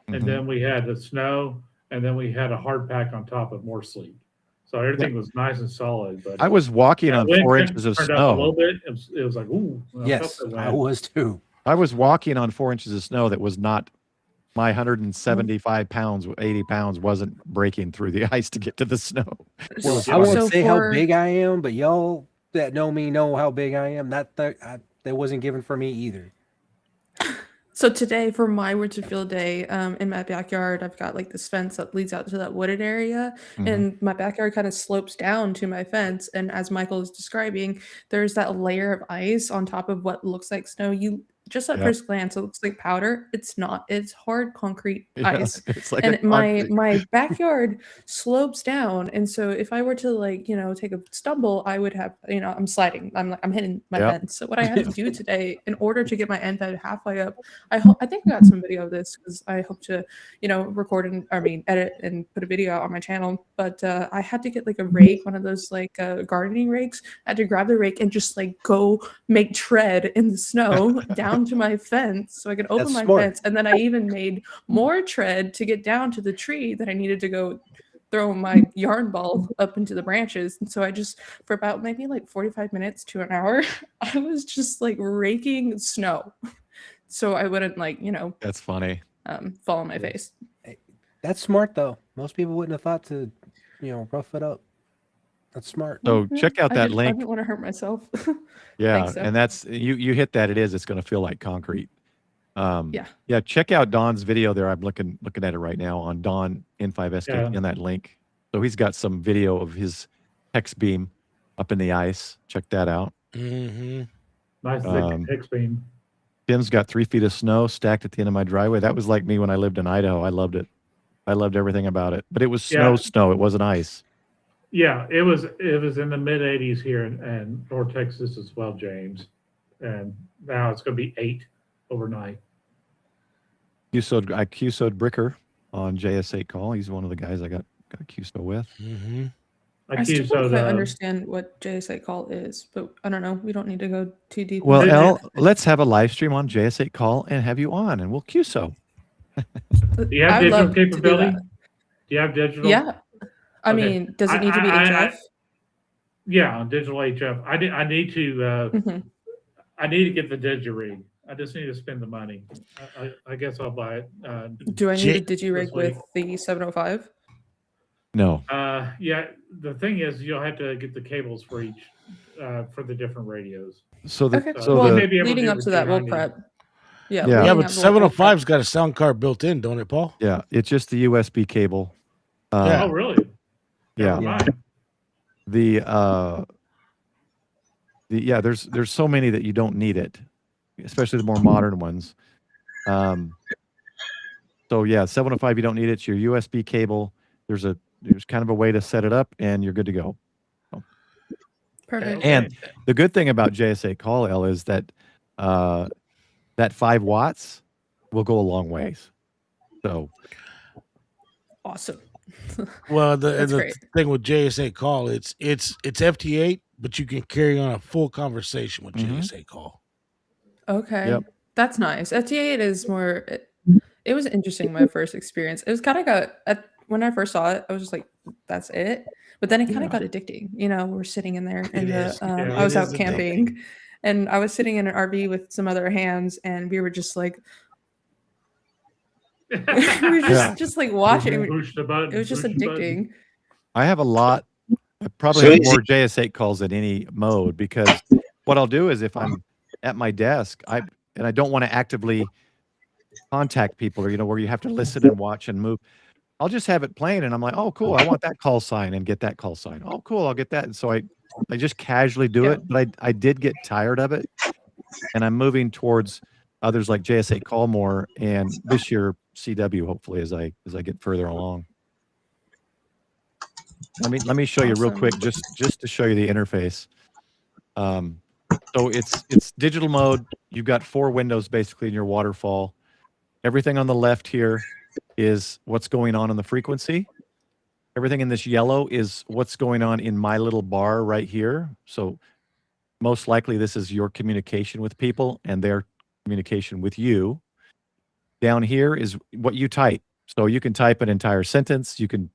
Mhm. and then we had the snow, and then we had a hard pack on top of more sleet. So everything was nice and solid. But I was walking on wind 4 inches of turned up a little snow. bit. It was like, ooh. when I Yes, felt that I wind. was too. I was walking on 4 inches of snow that was not my 175 pounds, 80 pounds wasn't breaking through the ice to get to the snow. Well, So I won't say how for- big I am, but y'all that know me know how big I am. That wasn't given for me either. So today for my winter field day, in my backyard, I've got like this fence that leads out to that wooded area, Mhm. and my backyard kind of slopes down to my fence. And as Michael is describing, there's that layer of ice on top of what looks like snow. You just at Yep. first glance, it looks like powder. It's not. It's hard concrete Yeah, ice. it's like And a my concrete. backyard slopes down, and so if I were to take a stumble, I would have I'm sliding. I'm hitting my Yep. fence. So what I had to do today in order to get my end fed halfway up, I think I got some video of this because I hope to record and edit and put a video out on my channel. But I had to get like a rake, one of those gardening rakes. I had to grab the rake and just go make tread in the snow down to my fence so I could open That's my smart. fence, and then I even made more tread to get down to the tree that I needed to go throw my yarn ball up into the branches. And so I just, for about maybe 45 minutes to an hour, I was just raking snow so I wouldn't That's funny. fall on my face. That's smart though. Most people wouldn't have thought to, rough it up. That's smart. So Mhm. check out I that didn't- I link. didn't want to hurt myself. Yeah, so. and that's you hit that. It's going to feel like concrete. Yeah. Check out Don's video there. I'm looking at it right now on Don N5SK Yeah. in that link. So he's got some video of his hex beam up in the ice. Check that out. Mm-hmm. Nice Um, thick Hicks beam. Tim's got 3 feet of snow stacked at the end of my driveway. That was like me when I lived in Idaho. I loved it. I loved everything about it. But it was Yeah. snow. It wasn't ice. Yeah, it was in the mid 80s here in North Texas as well, James. And now it's going to be 8 overnight. I QSO'd Bricker on JS8 call. He's one of the guys I got QSO with. Mm-hmm. I still QSO'd, don't quite understand what JS8 call is, but I don't know. We don't need to go too deep. Well, into Elle, it. let's have a live stream on JS8 call and have you on, and we'll QSO. Do you have I'd digital love to do capability? that. Do you have digital? Yeah. I Okay. mean, does it need to be I- HF? Yeah, on digital HF. I need to Mhm. I need to get the DigiRig. I just need to spend the money. I guess I'll buy it. Do I need a this DigiRig week. with the 705? No. Yeah, the thing is, you'll have to get the cables for each for the different radios. So the Okay. so well, the maybe able to leading do up the to that, we'll 290. prep. Yeah. Yeah. Yeah, leading but up, we'll prep. 705's got a sound card built in, don't it, Paul? yeah, it's just the USB cable. Yeah. Oh, really? Yeah. Never mind. There's so many that you don't need it, especially the more modern ones. So yeah, 705 you don't need it. It's your USB cable. There's kind of a way to set it up, and you're good to go. Perfect. And the good thing about JS8 Call L is that that 5 watts will go a long ways. So Awesome. Well, That's the great. thing with JSA call, it's FT8 but you can carry on a full conversation with Mhm. JSA call. Okay. Yep. That's nice. FT8 is more it was interesting my first experience. It was kind of when I first saw it, I was just like, that's it. But then it kind Yeah. of got addicting. You know, we're sitting in there in It the is. Yeah. I was It out is camping addicting. and I was sitting in an RV with some other hands and we were just like we were Yeah. just like watching. Push the button. It was just push the button. addicting. I have a lot. I probably So have easy. more JS8 calls than any mode because what I'll do is if I'm at my desk, and I don't want to actively contact people or where you have to listen and watch and move. I'll just have it playing and I'm like, oh cool, I want that call sign and get that call sign. Oh cool, I'll get that. And so I just casually do Yeah. it, but I did get tired of it. And I'm moving towards others like JS8 call more and this year CW hopefully as I get further along. Let me show you real Awesome. quick just to show you the interface. So it's digital mode. You've got 4 windows basically in your waterfall. Everything on the left here is what's going on the frequency. Everything in this yellow is what's going on in my little bar right here. So most likely this is your communication with people and their communication with you. Down here is what you type. So you can type an entire sentence. You can,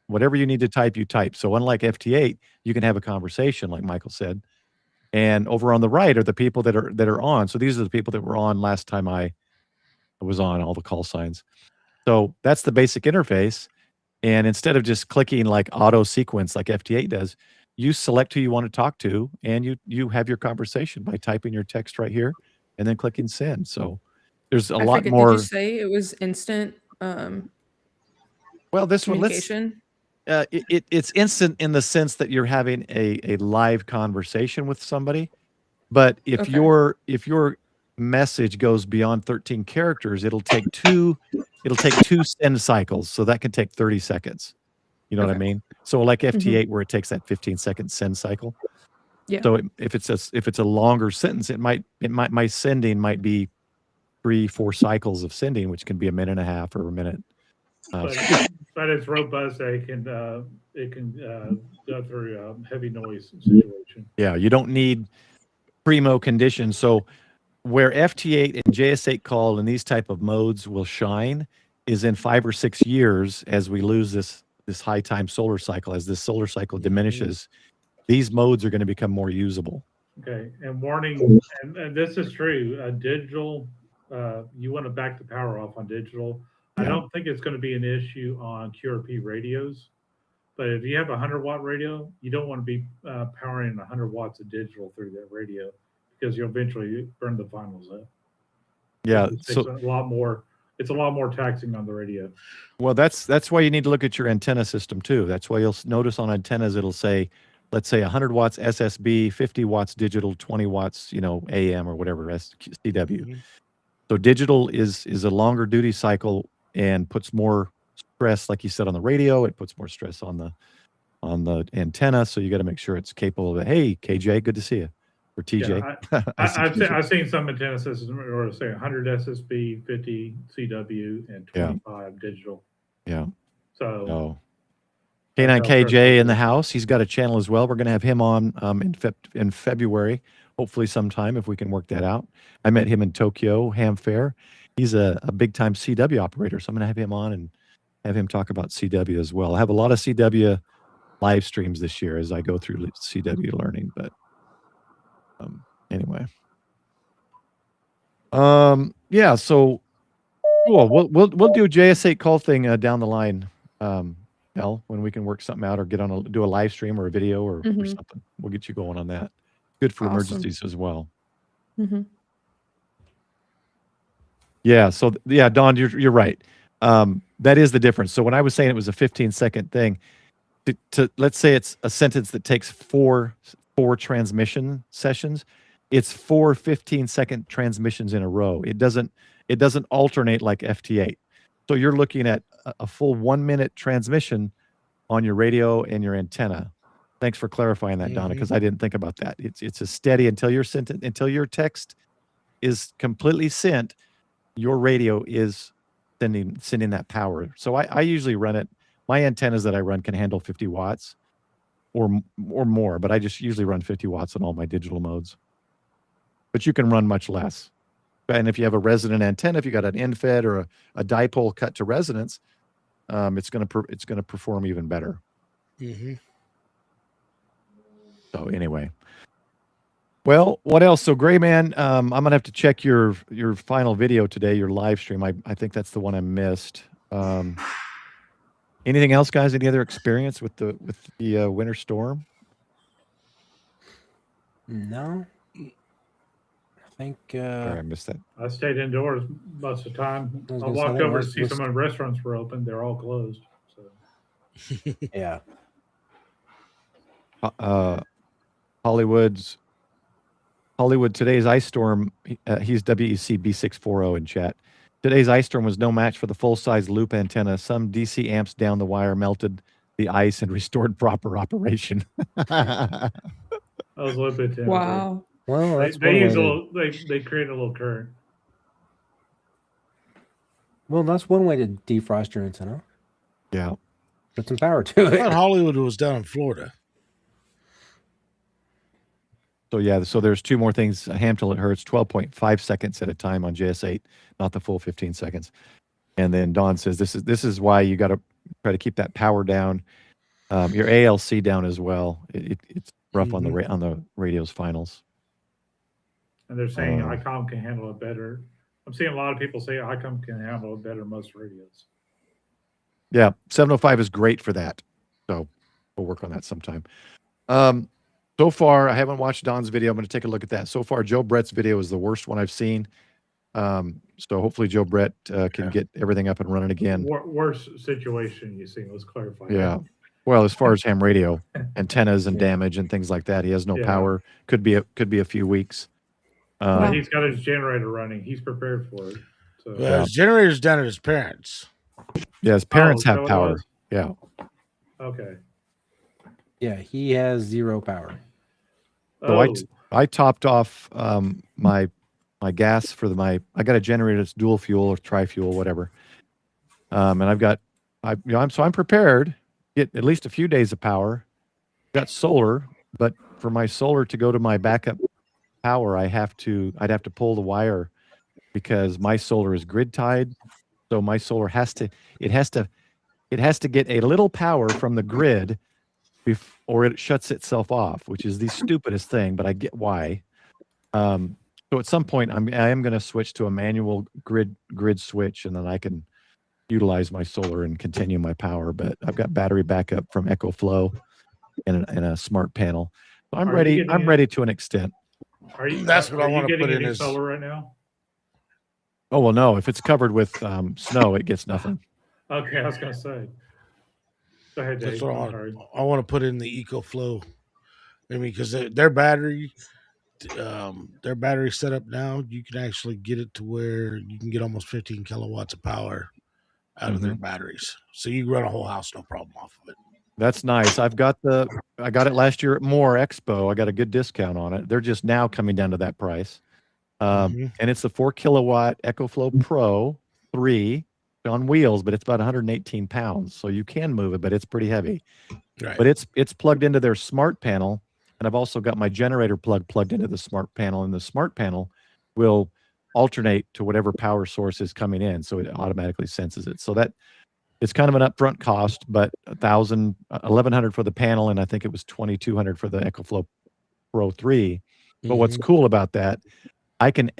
whatever you need to type, you type. So unlike FT8, you can have a conversation like Michael said. And over on the right are the people that are on. So these are the people that were on last time I was on, all the call signs. So that's the basic interface. And instead of just clicking like auto sequence like FT8 does, you select who you want to talk to and you have your conversation by typing your text right here and then clicking send. So there's a I lot forget, more. did you say it was instant Well, this one, let's communication? it's instant in the sense that you're having a live conversation with somebody. But if Okay. your message goes beyond 13 characters, it'll take two send cycles. So that can take 30 seconds. You know what I Okay. mean? So like FT8 where it takes that 15-second send cycle. Yeah. So if it's a longer sentence, my sending might be 3-4 cycles of sending, which can be a minute and a half or a minute. But it's robust. It can go through heavy noise situation. Yeah, you don't need primo conditions. So where FT8 and JS8 call and these type of modes will shine is in 5 or 6 years as we lose this high time solar cycle. As this solar cycle diminishes, these modes are going to become more usable. Okay, and warning, and this is true. Digital, you want to back the power off on digital. I Yeah. don't think it's going to be an issue on QRP radios, but if you have a 100-watt radio, you don't want to be powering 100 watts of digital through that radio because you'll eventually burn the finals up. Yeah, It takes so a lot more. It's a lot more taxing on the radio. well, that's why you need to look at your antenna system too. That's why you'll notice on antennas it'll say, let's say 100 watts SSB, 50 watts digital, 20 watts, AM or whatever CW. So digital is a longer duty cycle and puts more stress, like you said, on the radio. It puts more stress on the antenna. So you got to make sure it's capable of. Hey, KJ, good to see you. Or TJ. Yeah, I see KJ. I've seen some antenna systems or say 100 SSB, 50 CW, and 25 digital. Yeah. So Oh. K9 KJ in the house. He's got a channel as well. We're going to have him on in February, hopefully sometime if we can work that out. I met him in Tokyo Ham Fair. He's a big time CW operator, so I'm going to have him on and have him talk about CW as well. I have a lot of CW live streams this year as I go through CW learning, but anyway. Yeah, so cool. We'll do a JS8 call thing down the line. When we can work something out or do a live stream or a video or something. We'll get you going on that. Good for emergencies as well. Yeah. So yeah, Don, you're right. That is the difference. So when I was saying it was a 15-second thing, to let's say it's a sentence that takes four transmission sessions, it's 4 15-second transmissions in a row. It doesn't alternate like FT8. So you're looking at a full 1-minute transmission on your radio and your antenna. Thanks for clarifying that, Donna, because I didn't think about that. It's a steady until your text is completely sent. Your radio is sending that power. So I usually run it. My antennas that I run can handle 50 watts. or more, but I just usually run 50 watts on all my digital modes. But you can run much less. And if you have a resonant antenna, if you got an end fed or a dipole cut to resonance, it's going to perform even better. Mm-hmm. So anyway, well, what else? So Gray Man, I'm gonna have to check your final video today, your live stream. I think that's the one I missed. Anything else, guys? Any other experience with the winter storm? No. I think Sorry, I missed that. I stayed indoors most of the time. I was I gonna say, walked that over to was- see was- some of the restaurants were open. They're all closed. So yeah. Hollywood today's ice storm. He's WEC B640 in chat. Today's ice storm was no match for the full-size loop antenna. Some DC amps down the wire melted the ice and restored proper operation. I was a little bit tempted. Wow. Well, that's They one use way a to, little, they create a little current. well, that's one way to defrost your antenna. Yeah. Put some power to I thought it. Hollywood was down in Florida. So yeah, so there's two more things. Ham till it hurts, 12.5 seconds at a time on JS8, not the full 15 seconds. And then Don says this is why you got to try to keep that power down, your ALC down as well. It's rough on the radio's finals. And they're saying ICOM can handle it better. I'm seeing a lot of people say ICOM can handle it better than most radios. Yeah, 705 is great for that. So we'll work on that sometime. So far, I haven't watched Don's video. I'm going to take a look at that. So far, Joe Brett's video is the worst one I've seen. So hopefully Joe Brett can get everything up and running again. Worst situation you see. Let's clarify. Yeah. Well, as far as ham radio antennas and damage and things like that, he has no power. Could be a few weeks. But he's got his generator running. He's prepared for it. So. Well, his generator's down at his parents'. Yeah, his parents so have it power. was? Yeah. Okay. Yeah, he has 0 power. So I topped off my gas for I got a generator that's dual fuel or tri-fuel, whatever. And I'm prepared. Get at least a few days of power. Got solar, but for my solar to go to my backup power, I'd have to pull the wire because my solar is grid tied. So my solar has to get a little power from the grid or it shuts itself off, which is the stupidest thing, but I get why. So at some point I am going to switch to a manual grid switch, and then I can utilize my solar and continue my power. But I've got battery backup from EcoFlow and a smart panel. So I'm ready. I'm ready to an extent. That's what I want to put in his solar right now. Oh well, no. If it's covered with snow, it gets nothing. Okay, I was going to say. Go ahead, Dave. That's what I want to put in the EcoFlow. I mean, because their battery setup now, you can actually get it to where you can get almost 15 kilowatts of power out of their batteries. So you can run a whole house, no problem off of it. That's nice. I got it last year at Moore Expo. I got a good discount on it. They're just now coming down to that price. And it's the 4 kilowatt EcoFlow Pro 3 on wheels, but it's about 118 pounds. So you can move it, but it's pretty heavy. Right. But it's plugged into their smart panel. And I've also got my generator plugged into the smart panel, and the smart panel will alternate to whatever power source is coming in. So it automatically senses it. So that it's kind of an upfront cost, but $1,100 for the panel. And I think it was $2,200 for the EcoFlow Pro 3. But what's cool about that, I can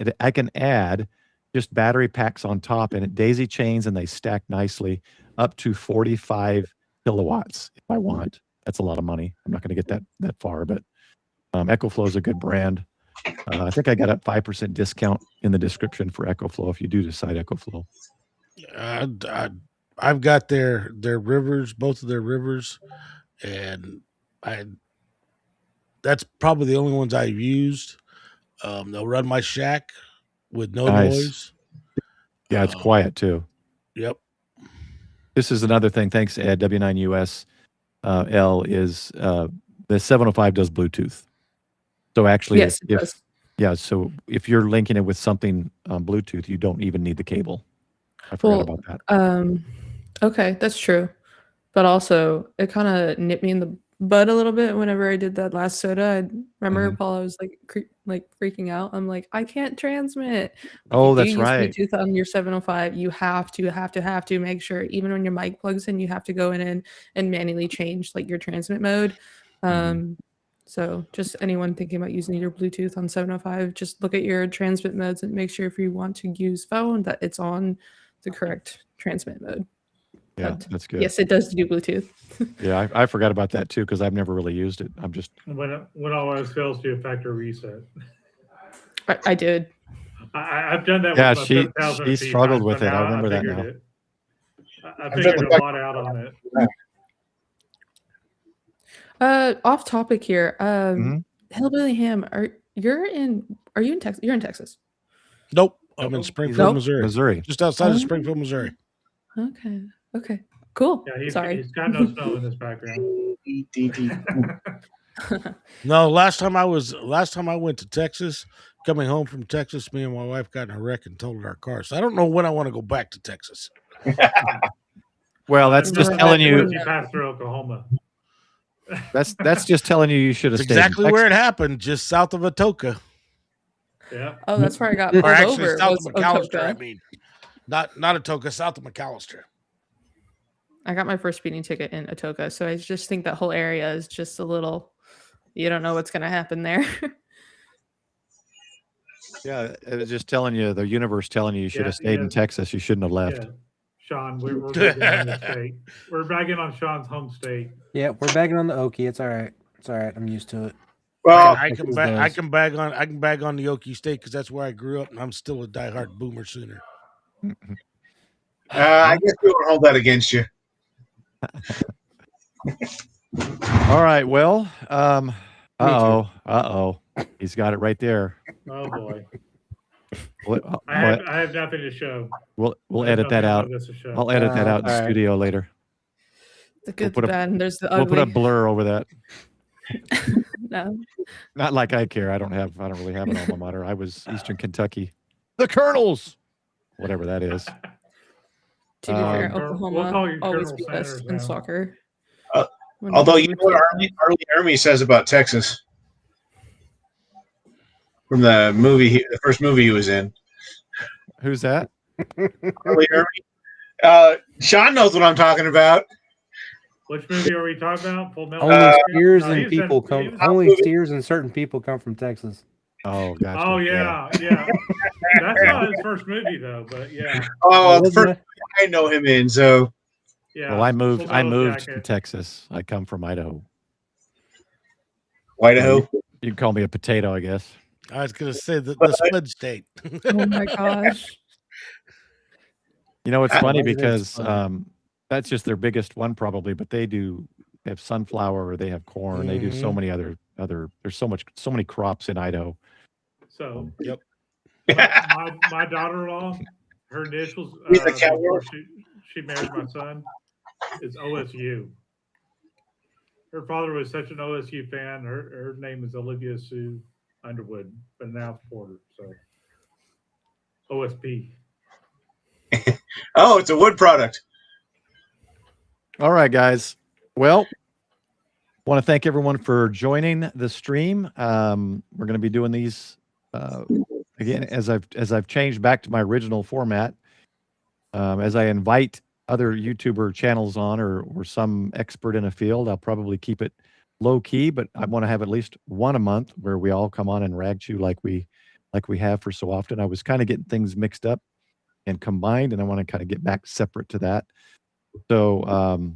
add just battery packs on top, and it daisy chains, and they stack nicely up to 45 kilowatts if I want. That's a lot of money. I'm not going to get that far, but EcoFlow is a good brand. I think I got a 5% discount in the description for EcoFlow if you do decide EcoFlow. I've got their rivers, both of their rivers, and that's probably the only ones I've used. They'll run my shack with no noise. Yeah, it's quiet too. Yep. This is another thing. Thanks, Ed. W9US L is the 705 does Bluetooth. So actually, Yes, it does. So if you're linking it with something Bluetooth, you don't even need the cable. I forgot about that. Okay, that's true. But also, it kind of nipped me in the butt a little bit whenever I did that last soda. I remember Mhm. Paul, I was like freaking out. I'm like, I can't transmit. Oh, If you that's do use right. Bluetooth on your 705, you have to make sure, even when your mic plugs in, you have to go in and manually change like your transmit mode. So just anyone thinking about using your Bluetooth on 705, just look at your transmit modes and make sure if you want to use phone that it's on the correct transmit mode. Yeah, But that's good. yes, it does do Bluetooth. Yeah, I forgot about that too because I've never really used it. I'm just When all else fails, do a factory reset. I did. I've done that Yeah, with my she 10,000 a few struggled times, with but it. I now remember that figured now. it. I I've done figured the a lot out on it. Off topic here. Mhm. Hillbilly Ham, are you in Texas? You're in Texas. Nope. I'm in He's Springfield, in Missouri. Missouri. Just outside Oh. of Springfield, Missouri. Okay. Okay. Cool. Yeah, Sorry. he's got no snow in his background. No, last time I went to Texas, coming home from Texas, me and my wife got in a wreck and totaled our car. So I don't know when I want to go back to Texas. Well, that's just telling you. You pass through Oklahoma. That's just telling you should have It's stayed. exactly where it happened, just south of Atoka. Yeah. Oh, that's where I got pulled Or actually over. south Was of McAllister, Otoka. I mean. Not Atoka, south of McAllister. I got my first speeding ticket in Atoka, so I just think that whole area is just a little. You don't know what's going to happen there. Yeah, it was just telling you, the universe telling you should have stayed in Texas. You shouldn't have left. Yeah. Sean, we're bagging on the state. We're bagging on Sean's home state. Yeah, we're bagging on the Okie. It's all right. It's all right. I'm used to it. Well, I can bag on the Okie State because that's where I grew up, and I'm still a diehard Boomer Sooner. I guess we won't hold that against you. All right. Well, uh-oh. He's got it right there. Oh boy. I I have nothing to show. We'll edit that out. I'll edit that out in the all right. studio later. The good, We'll the put a- bad, and there's the We'll put ugly. a blur over that. No. Not like I care. I don't really have an alma mater. I was Eastern Kentucky. The Colonels, whatever that is. To be fair, We'll Oklahoma call you always Colonel beat us Sanders in now. soccer. Although you know what Arlie says about Texas from the movie, the first movie he was in. Who's that? Arlie Ermy. Sean knows what I'm talking about. Which movie are we talking about? Full Metal Only Jacket? steers No, and he said- people he come. was- Only steers and certain people come from Texas. Oh, gotcha. Oh yeah. That's not his first movie though, but yeah. Oh, the Wasn't first it? I know him in. So Yeah. Well, I moved Full Metal to Jacket. Texas. I come from Idaho. Idaho. You can call me a potato, I guess. I was going to say the Spud State. Oh my gosh. You know, it's funny President because Spud. that's just their biggest one probably, but they have sunflower, they have corn, they do so many other there's so many crops in Idaho. So Yep. my daughter-in-law, her initials He's a cowboy. before she married my son is OSU. Her father was such an OSU fan. Her name is Olivia Sue Underwood, but now it's Porter. So OSP. Oh, it's a wood product. All right, guys. Well, want to thank everyone for joining the stream. We're going to be doing these again as I've changed back to my original format. As I invite other YouTuber channels on or some expert in a field, I'll probably keep it low key, but I want to have at least one a month where we all come on and Ragchew like we have for so often. I was kind of getting things mixed up and combined, and I want to kind of get back separate to that. So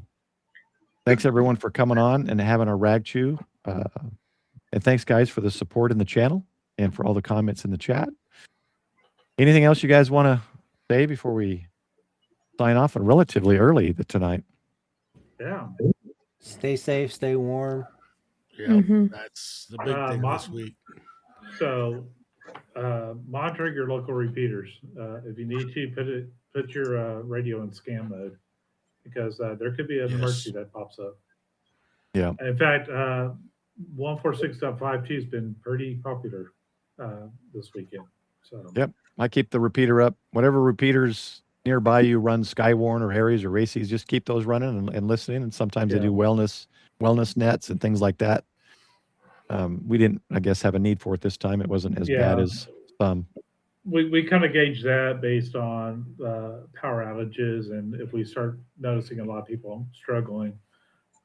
thanks everyone for coming on and having a Ragchew. And thanks guys for the support in the channel and for all the comments in the chat. Anything else you guys want to say before we sign off and relatively early tonight? Yeah. Stay safe, stay warm. Yeah, Mhm. that's the big thing this week. So monitor your local repeaters. If you need to, put your radio in scan mode because there could be an emergency that pops up. Yeah. In fact, 146.52 has been pretty popular this weekend. So Yep. I keep the repeater up. Whatever repeaters nearby you run Skywarn or Harry's or Racy's, just keep those running and listening. And sometimes they do wellness wellness nets and things like that. We didn't, I guess, have a need for it this time. It wasn't as bad Yeah. as some. We kind of gauge that based on power outages, and if we start noticing a lot of people struggling,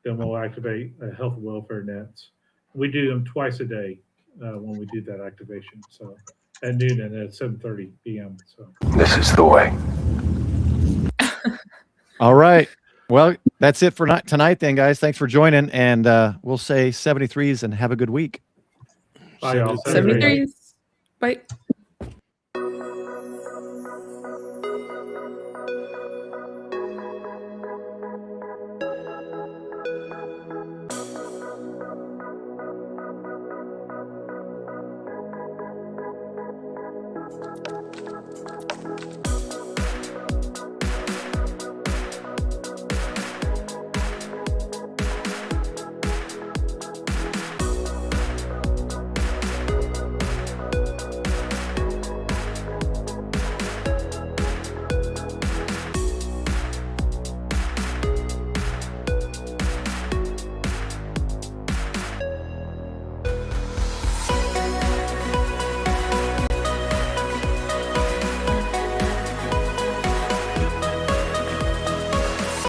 then we'll activate health and welfare nets. We do them twice a day when we do that activation. So at noon and at 7:30 p.m. So This is the way. All right. Well, that's it for tonight then, guys. Thanks for joining, and we'll say 73s and have a good week. bye, y'all. 73s. Bye.